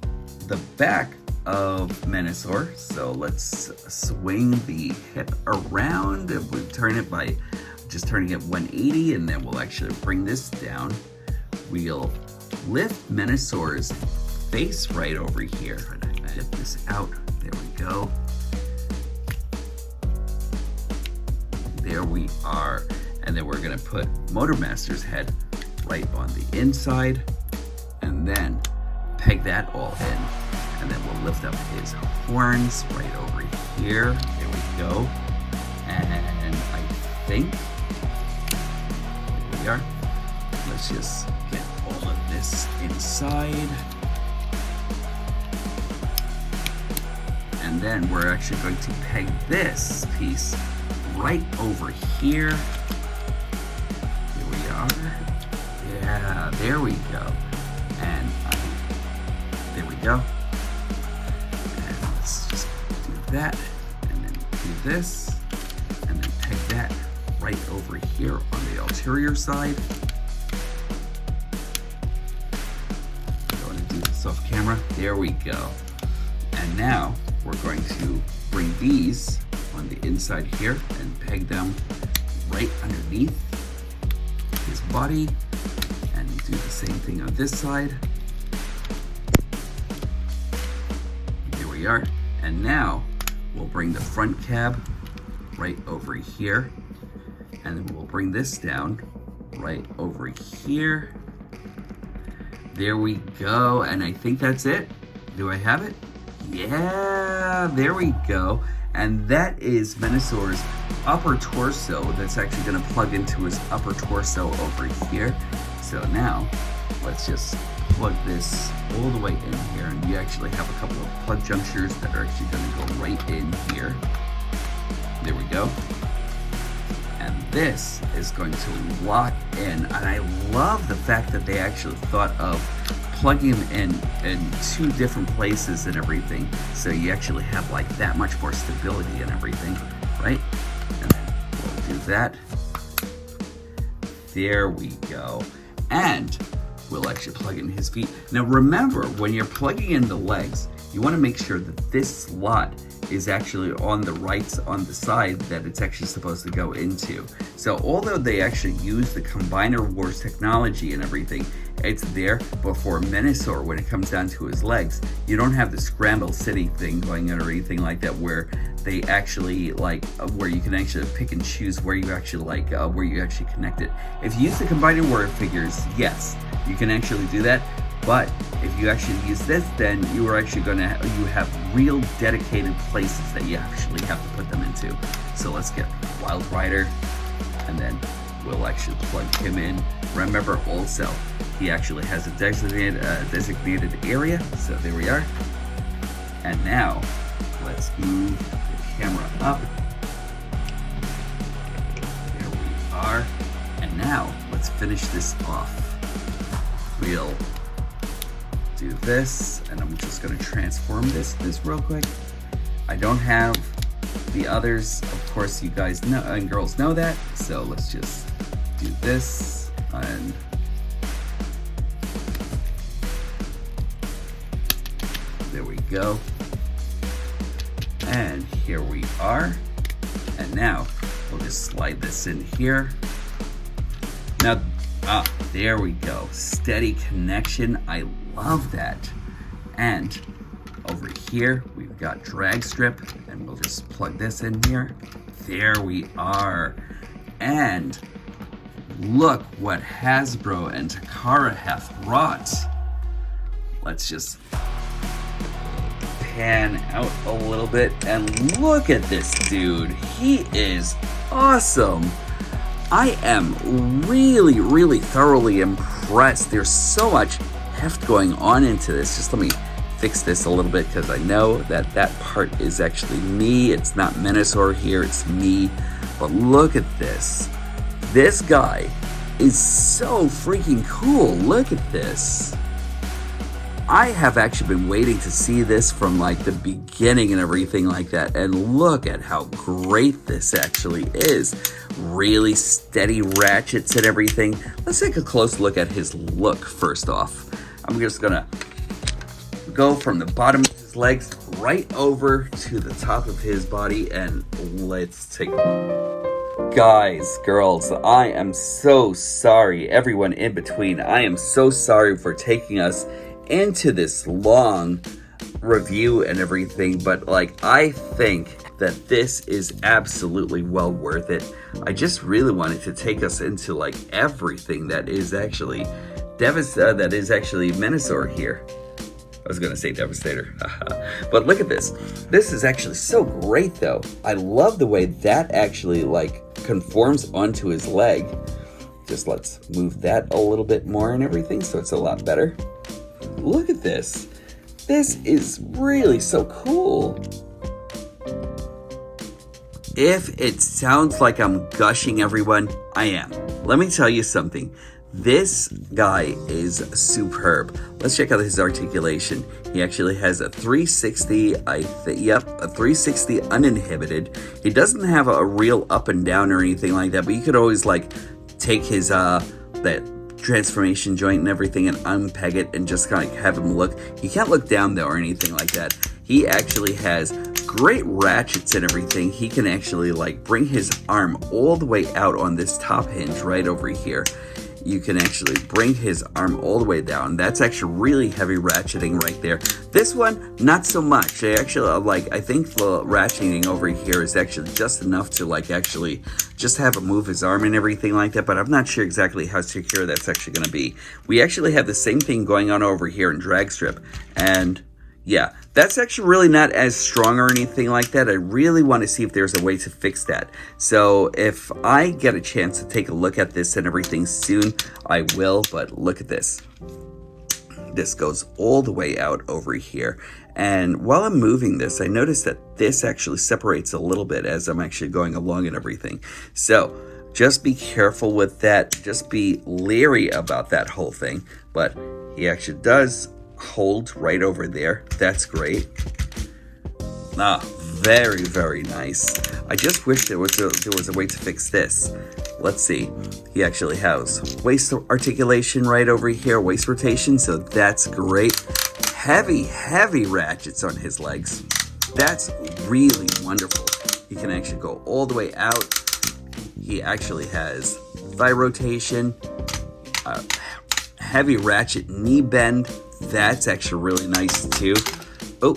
A: the back of Menasor. So let's swing the hip around, and we turn it by just turning it 180, and then we'll actually bring this down. We'll lift Menasor's face right over here. Get this out. There we go. There we are. And then we're gonna put Motormaster's head right on the inside, and then peg that all in. And then we'll lift up his horns right over here. There we go. And I think, here we are. Let's just get all of this inside. And then we're actually going to peg this piece right over here. Here we are. Yeah, there we go. And there we go. And let's just do that. And then do this. And then peg that right over here on the ulterior side. Going to do this off camera. There we go. And now we're going to bring these on the inside here and peg them right underneath his body, and do the same thing on this side. There we are. And now we'll bring the front cab right over here, and then we'll bring this down right over here. There we go. And I think that's it. Do I have it? Yeah, there we go. And that is Menosaur's upper torso that's actually going to plug into his upper torso over here. So now let's just plug this all the way in here, and you actually have a couple of plug junctures that are actually going to go right in here. There we go. And this is going to lock in, and I love the fact that they actually thought of plugging them in two different places and everything, so you actually have like that much more stability and everything, right? And then we'll do that. There we go. And we'll actually plug in his feet. Now remember, when you're plugging in the legs, you want to make sure that this slot is actually on the side that it's actually supposed to go into. So although they actually use the Combiner Wars technology and everything, it's there. But for Menosaur, when it comes down to his legs, you don't have the scramble city thing going on or anything like that, where they actually where you can actually pick and choose where you actually where you actually connect it. If you use the Combiner War figures, yes, you can actually do that. But if you actually use this, then you are actually you have real dedicated places that you actually have to put them into. So let's get Wildrider, and then we'll actually plug him in. Remember also, he actually has a designated area. So there we are. And now let's move the camera up. There we are. And now let's finish this off. We'll do this, and I'm just going to transform this real quick. I don't have the others, of course you guys know and girls know that, so let's just do this, and there we go. And here we are. And now we'll just slide this in here. Now there we go. Steady connection. I love that. And over here we've got drag strip, and we'll just plug this in here. There we are. And look what Hasbro and Takara have brought. Let's just pan out a little bit and look at this dude. He is awesome. I am really, really thoroughly impressed. There's so much heft going on into this. Just let me fix this a little bit, because I know that that part is actually me. It's not Menosaur here, it's me. But look at this. This guy is so freaking cool. Look at this. I have actually been waiting to see this from like the beginning and everything like that. And look at how great this actually is. Really steady ratchets and everything. Let's take a close look at his look first off. I'm just gonna go from the bottom of his legs right over to the top of his body, and let's take guys, girls, I am so sorry. Everyone in between, I am so sorry for taking us into this long review and everything, but like I think that this is absolutely well worth it. I just really wanted to take us into like everything that is actually Menasor here. I was gonna say Devastator, but look at this. This is actually so great though. I love the way that actually like conforms onto his leg. Just let's move that a little bit more and everything so it's a lot better. Look at this. This is really so cool. If it sounds like I'm gushing, everyone, I am. Let me tell you something. This guy is superb. Let's check out his articulation. He actually has a 360, a 360 uninhibited. He doesn't have a real up and down or anything like that, but you could always like take his that transformation joint and everything and unpeg it and just kind of have him look. He can't look down though or anything like that. He actually has great ratchets and everything. He can actually like bring his arm all the way out on this top hinge right over here. You can actually bring his arm all the way down. That's actually really heavy ratcheting right there. This one, not so much. I actually I think the ratcheting over here is actually just enough to like actually just have him move his arm and everything like that, but I'm not sure exactly how secure that's actually going to be. We actually have the same thing going on over here in drag strip, and yeah, that's actually really not as strong or anything like that. I really want to see if there's a way to fix that. So if I get a chance to take a look at this and everything soon, I will. But look at this. This goes all the way out over here. And while I'm moving this, I noticed that this actually separates a little bit as I'm actually going along and everything. So just be careful with that. Just be leery about that whole thing. But he actually does hold right over there. That's great. Very, very nice. I just wish there was a way to fix this. Let's see. He actually has waist articulation right over here, waist rotation, so that's great. Heavy ratchets on his legs. That's really wonderful. He can actually go all the way out. He actually has thigh rotation, heavy ratchet knee bend. That's actually really nice too. Oh,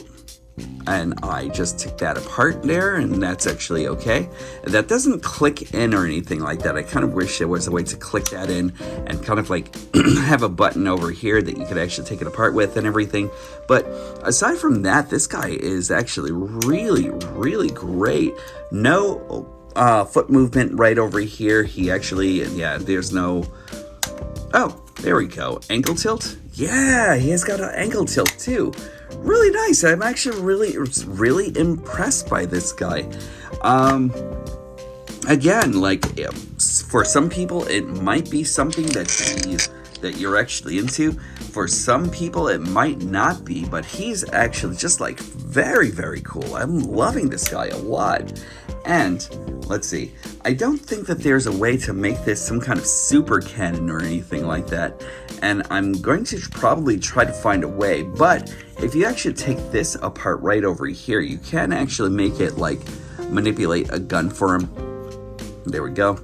A: and I just took that apart there, and that's actually okay. That doesn't click in or anything like that. I kind of wish there was a way to click that in and kind of like have a button over here that you could actually take it apart with and everything. But aside from that, this guy is actually really, really great. No foot movement right over here. He actually, there's no, there we go. Ankle tilt? Yeah, he has got an ankle tilt too. Really nice. I'm actually really impressed by this guy. Again, like for some people, it might be something that you're actually into. For some people, it might not be, but he's actually just like very, very cool. I'm loving this guy a lot. And let's see, I don't think that there's a way to make this some kind of super cannon or anything like that. And I'm going to probably try to find a way, but if you actually take this apart right over here, you can actually make it like manipulate a gun for him. There we go.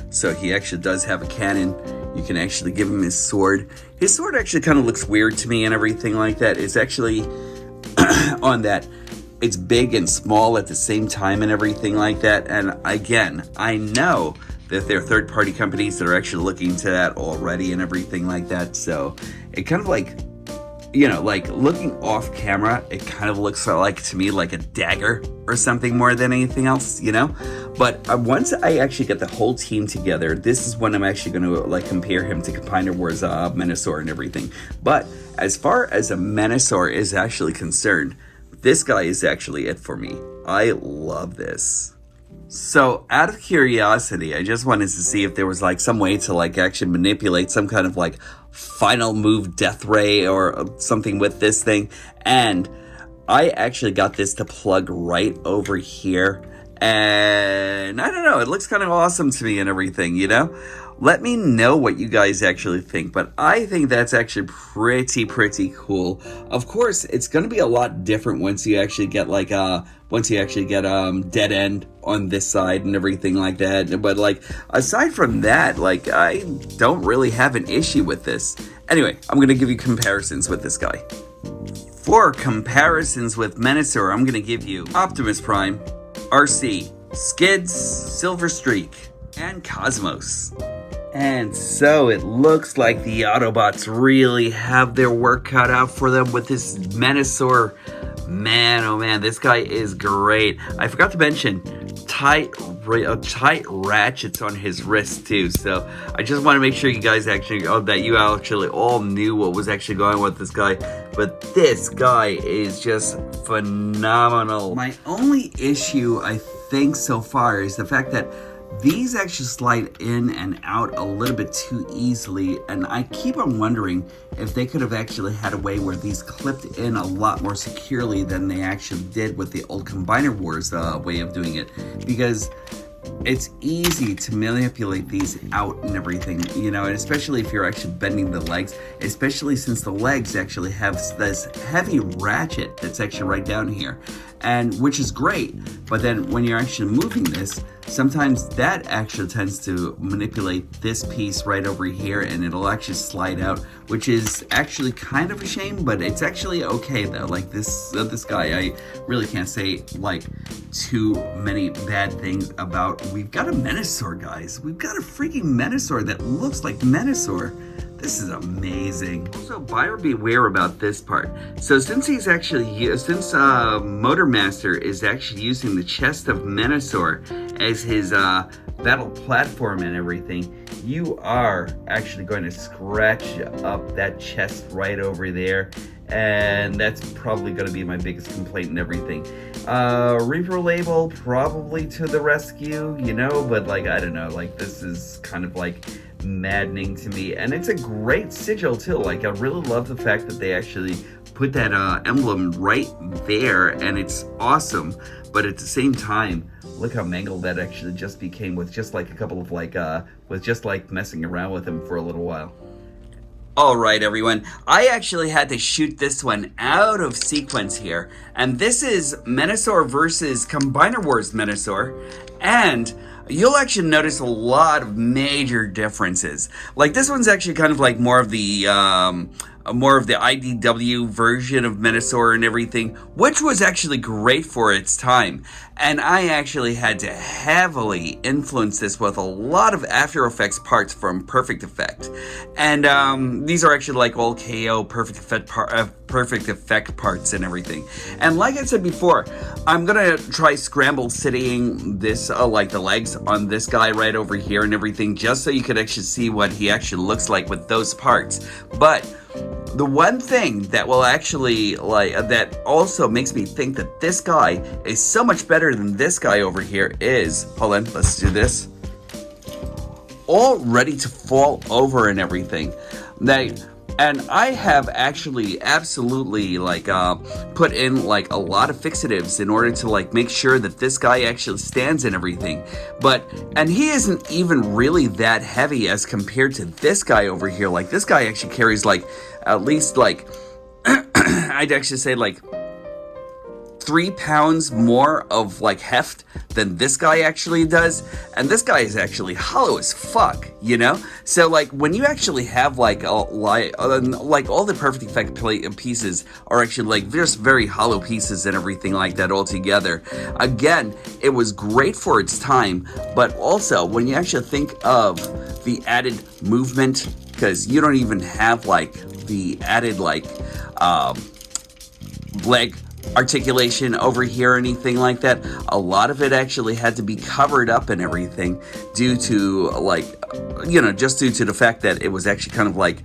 A: So he actually does have a cannon. You can actually give him his sword. His sword actually kind of looks weird to me and everything like that. It's actually on that, it's big and small at the same time and everything like that. And again, I know that there are third-party companies that are actually looking into that already and everything like that. So it kind of like, like looking off camera, it kind of looks like to me like a dagger or something more than anything else, But once I actually get the whole team together, this is when I'm actually going to like compare him to Combiner Wars Menasor and everything. But as far as a Menasor is actually concerned, this guy is actually it for me. I love this. So out of curiosity, I just wanted to see if there was like some way to like actually manipulate some kind of like final move death ray or something with this thing. And I actually got this to plug right over here. And I don't know, it looks kind of awesome to me and everything, Let me know what you guys actually think, but I think that's actually pretty cool. Of course, it's going to be a lot different once you actually get like dead end on this side and everything like that. But like aside from that, like I don't really have an issue with this. Anyway, I'm going to give you comparisons with this guy. For comparisons with Menasor, I'm going to give you Optimus Prime, RC, Skids, Silver Streak, and Cosmos. And so it looks like the Autobots really have their work cut out for them with this Menasor. Man, oh man, this guy is great. I forgot to mention tight ratchets on his wrist too. So I just want to make sure you guys actually, that you actually all knew what was actually going on with this guy. But this guy is just phenomenal. My only issue, I think, so far is the fact that these actually slide in and out a little bit too easily, and I keep on wondering if they could have actually had a way where these clipped in a lot more securely than they actually did with the old Combiner Wars way of doing it, because it's easy to manipulate these out and everything, you know, and especially if you're actually bending the legs, especially since the legs actually have this heavy ratchet that's actually right down here, and which is great. But then when you're actually moving this, sometimes that actually tends to manipulate this piece right over here, and it'll actually slide out, which is actually kind of a shame, but it's actually okay though. Like this guy, I really can't say like too many bad things about. We've got a Menasor, guys. We've got a freaking Menasor that looks like Menasor. This is amazing. Also, buyer beware about this part. So since Motormaster is actually using the chest of Menasor as his battle platform and everything, you are actually going to scratch up that chest right over there, and that's probably going to be my biggest complaint and everything. Reaper label probably to the rescue, you know, but like, I don't know, like this is kind of like maddening to me, and it's a great sigil too. Like, I really love the fact that they actually put that emblem right there, and it's awesome. But at the same time, look how mangled that actually just became with just like a couple of like with just like messing around with him for a little while. Alright everyone, I actually had to shoot this one out of sequence here, and this is Menasor versus Combiner Wars Menasor, and you'll actually notice a lot of major differences. Like this one's actually kind of like more of the IDW version of Menasor and everything, which was actually great for its time. And I actually had to heavily influence this with a lot of After Effects parts from Perfect Effect. And these are actually like all KO Perfect Effect parts and everything. And like I said before, I'm gonna try scramble citying this, like the legs on this guy right over here and everything, just so you could actually see what he actually looks like with those parts. But the one thing that will actually, that also makes me think that this guy is so much better than this guy over here is, hold on, let's do this, all ready to fall over and everything. And I have actually absolutely put in like a lot of fixatives in order to like make sure that this guy actually stands and everything. And he isn't even really that heavy as compared to this guy over here. Like this guy actually carries like at least like I'd actually say like 3 pounds more of like heft than this guy actually does, and this guy is actually hollow as fuck, you know. So like when you actually have like all the Perfect Effect pieces are actually like just very hollow pieces and everything like that all together. Again, it was great for its time, but also when you actually think of the added movement, because you don't even have like the added like leg articulation over here or anything like that. A lot of it actually had to be covered up and everything due to like, you know, just due to the fact that it was actually kind of like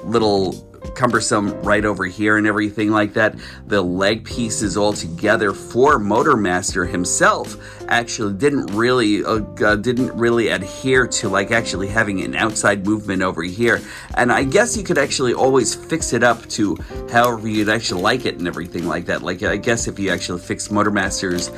A: little cumbersome right over here and everything like that. The leg pieces all together for Motormaster himself actually didn't really adhere to like actually having an outside movement over here. And I guess you could actually always fix it up to however you'd actually like it and everything like that. Like I guess if you actually fix Motormaster's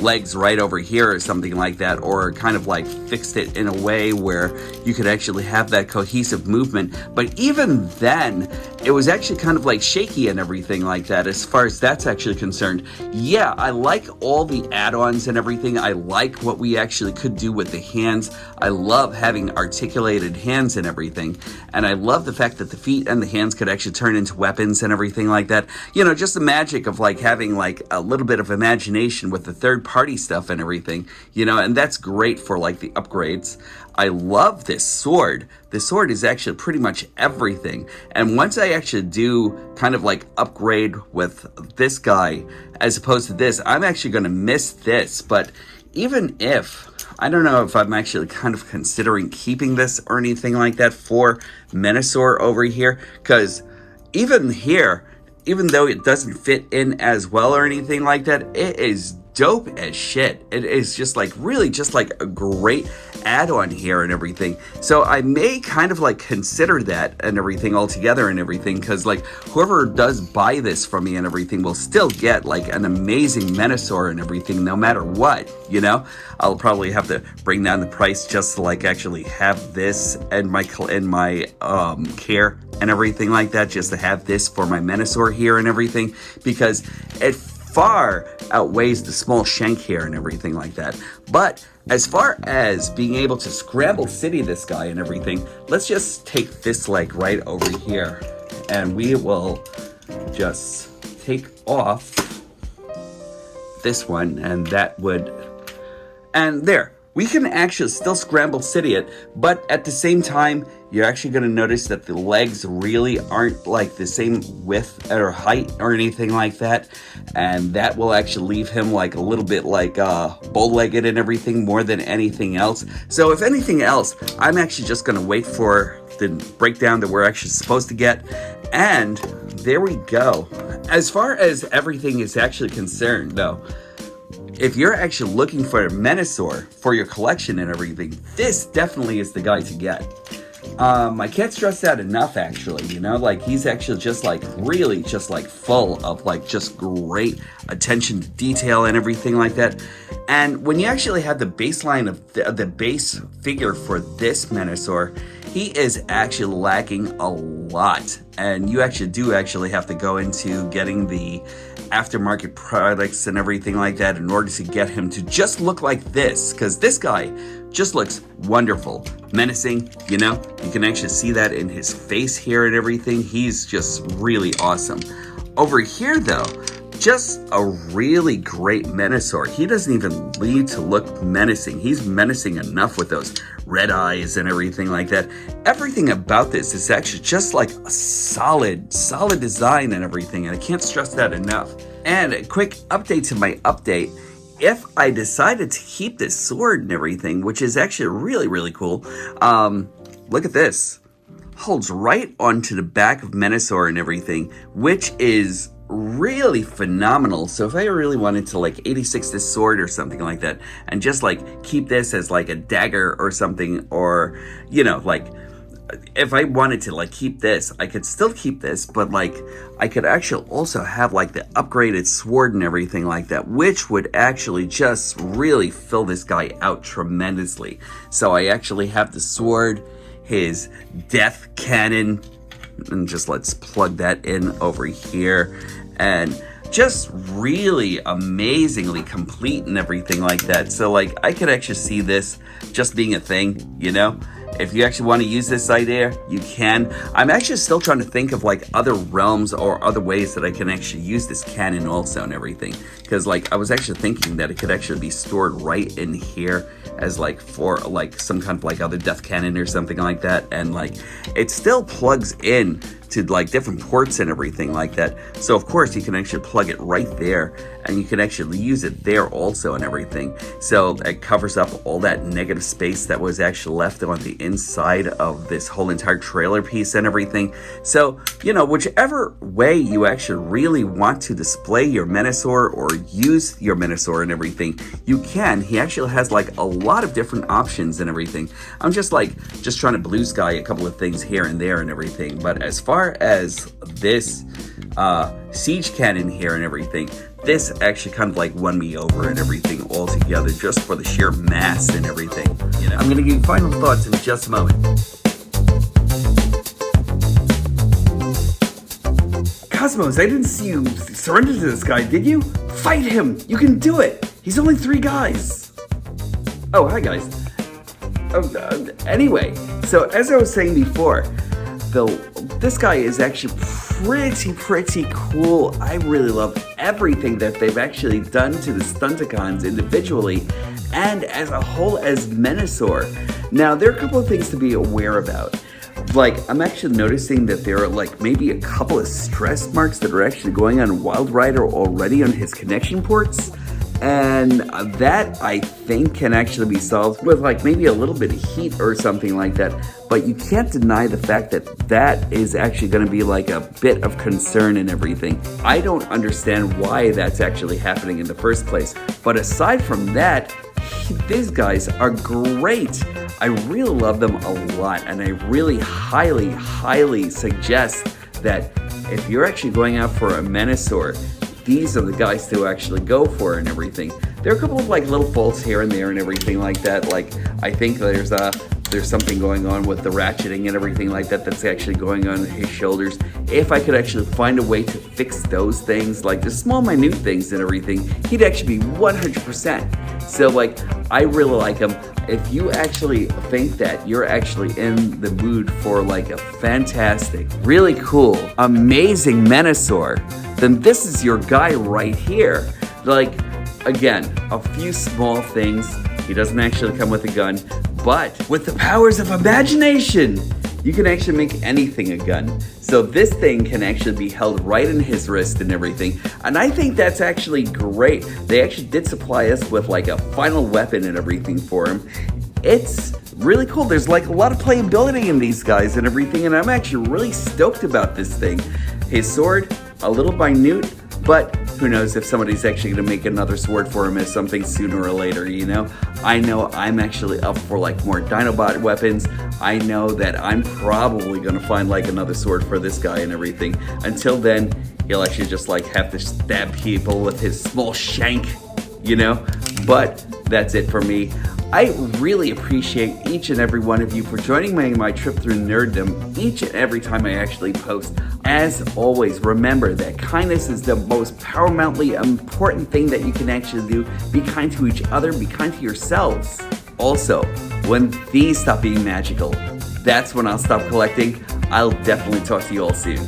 A: legs right over here or something like that, or kind of like fixed it in a way where you could actually have that cohesive movement. But even then, it was actually kind of like shaky and everything like that as far as that's actually concerned. Yeah, I like all the add-ons Stunticons and everything. I like what we actually could do with the hands. I love having articulated hands and everything. And I love the fact that the feet and the hands could actually turn into weapons and everything like that. You know, just the magic of like having like a little bit of imagination with the third-party stuff and everything, you know, and that's great for like the upgrades. I love this sword. The sword is actually pretty much everything. And once I actually do kind of like upgrade with this guy as opposed to this, I'm actually going to miss this. But even if, I don't know if I'm actually kind of considering keeping this or anything like that for Menasor over here. Because even here, even though it doesn't fit in as well or anything like that, it is dope as shit. It is just like really just like a great add-on here and everything. So I may kind of like consider that and everything altogether and everything, because like whoever does buy this from me and everything will still get like an amazing Menasor and everything no matter what, you know. I'll probably have to bring down the price just to like actually have this and my care and everything like that, just to have this for my Menasor here and everything, because it far outweighs the small shank here and everything like that. But as far as being able to scramble city this guy and everything, let's just take this leg right over here and we will just take off this one, and that would, and there, we can actually still scramble city it, but at the same time, you're actually going to notice that the legs really aren't like the same width or height or anything like that. And that will actually leave him like a little bit like bow-legged and everything more than anything else. So if anything else, I'm actually just going to wait for the breakdown that we're actually supposed to get. And there we go. As far as everything is actually concerned though, if you're actually looking for a Menasor for your collection and everything, this definitely is the guy to get. I can't stress that enough, actually, you know, like he's actually just like really just like full of like just great attention to detail and everything like that. And when you actually have the baseline of the base figure for this Menasor, he is actually lacking a lot. And you actually do actually have to go into getting the aftermarket products and everything like that in order to get him to just look like this, because this guy just looks wonderful, menacing, you know. You can actually see that in his face here and everything. He's just really awesome. Over here though, just a really great Menasor. He doesn't even need to look menacing. He's menacing enough with those red eyes and everything like that. Everything about this is actually just like a solid design and everything, and I can't stress that enough. And a quick update to my update. If I decided to keep this sword and everything, which is actually really cool, look at this. Holds right onto the back of Menasor and everything, which is really phenomenal. So if I really wanted to like 86 this sword or something like that, and just like keep this as like a dagger or something, or you know, like if I wanted to like keep this, I could still keep this, but like I could actually also have like the upgraded sword and everything like that, which would actually just really fill this guy out tremendously. So I actually have the sword, his death cannon, and just let's plug that in over here, and just really amazingly complete and everything like that. So like I could actually see this just being a thing, you know. If you actually want to use this idea, you can. I'm actually still trying to think of like other realms or other ways that I can actually use this cannon also and everything. Because like I was actually thinking that it could actually be stored right in here as like for like some kind of like other death cannon or something like that. And like it still plugs in to like different ports and everything like that. So of course you can actually plug it right there, and you can actually use it there also and everything. So it covers up all that negative space that was actually left on the inside of this whole entire trailer piece and everything. So, you know, whichever way you actually really want to display your Menasor or use your Menasor and everything, you can. He actually has like a lot of different options and everything. I'm just trying to blue sky a couple of things here and there and everything. But as far as this siege cannon here and everything, this actually kind of like won me over and everything altogether, just for the sheer mass and everything. You know, I'm gonna give you final thoughts in just a moment. Cosmos, I didn't see you surrender to this guy, did you? Fight him! You can do it! He's only 3 guys. Oh, hi guys. Anyway, so as I was saying before, this guy is actually pretty cool. I really love everything that they've actually done to the Stunticons individually and as a whole as Menasor. Now, there are a couple of things to be aware about. Like, I'm actually noticing that there are like maybe a couple of stress marks that are actually going on Wildrider already on his connection ports. And that, I think, can actually be solved with like maybe a little bit of heat or something like that. But you can't deny the fact that that is actually going to be like a bit of concern and everything. I don't understand why that's actually happening in the first place. But aside from that, these guys are great. I really love them a lot. And I really highly suggest that if you're actually going out for a Menasor, these are the guys to actually go for and everything. There are a couple of like little faults here and there and everything like that. Like, I think there's something going on with the ratcheting and everything like that that's actually going on his shoulders. If I could actually find a way to fix those things, like the small minute things and everything, he'd actually be 100%. So like, I really like him. If you actually think that you're actually in the mood for like a fantastic, really cool, amazing Menasor, then this is your guy right here. Like, again, a few small things. He doesn't actually come with a gun, but with the powers of imagination, you can actually make anything a gun. So this thing can actually be held right in his wrist and everything. And I think that's actually great. They actually did supply us with like a final weapon and everything for him. It's really cool. There's like a lot of playability in these guys and everything, and I'm actually really stoked about this thing. His sword, a little minute, but who knows if somebody's actually gonna make another sword for him as something sooner or later, you know? I know I'm actually up for like more Dinobot weapons. I know that I'm probably gonna find like another sword for this guy and everything. Until then, he'll actually just like have to stab people with his small shank, you know? But that's it for me. I really appreciate each and every one of you for joining me on my trip through nerddom each and every time I actually post. As always, remember that kindness is the most paramountly important thing that you can actually do. Be kind to each other, be kind to yourselves. Also, when these stop being magical, that's when I'll stop collecting. I'll definitely talk to you all soon.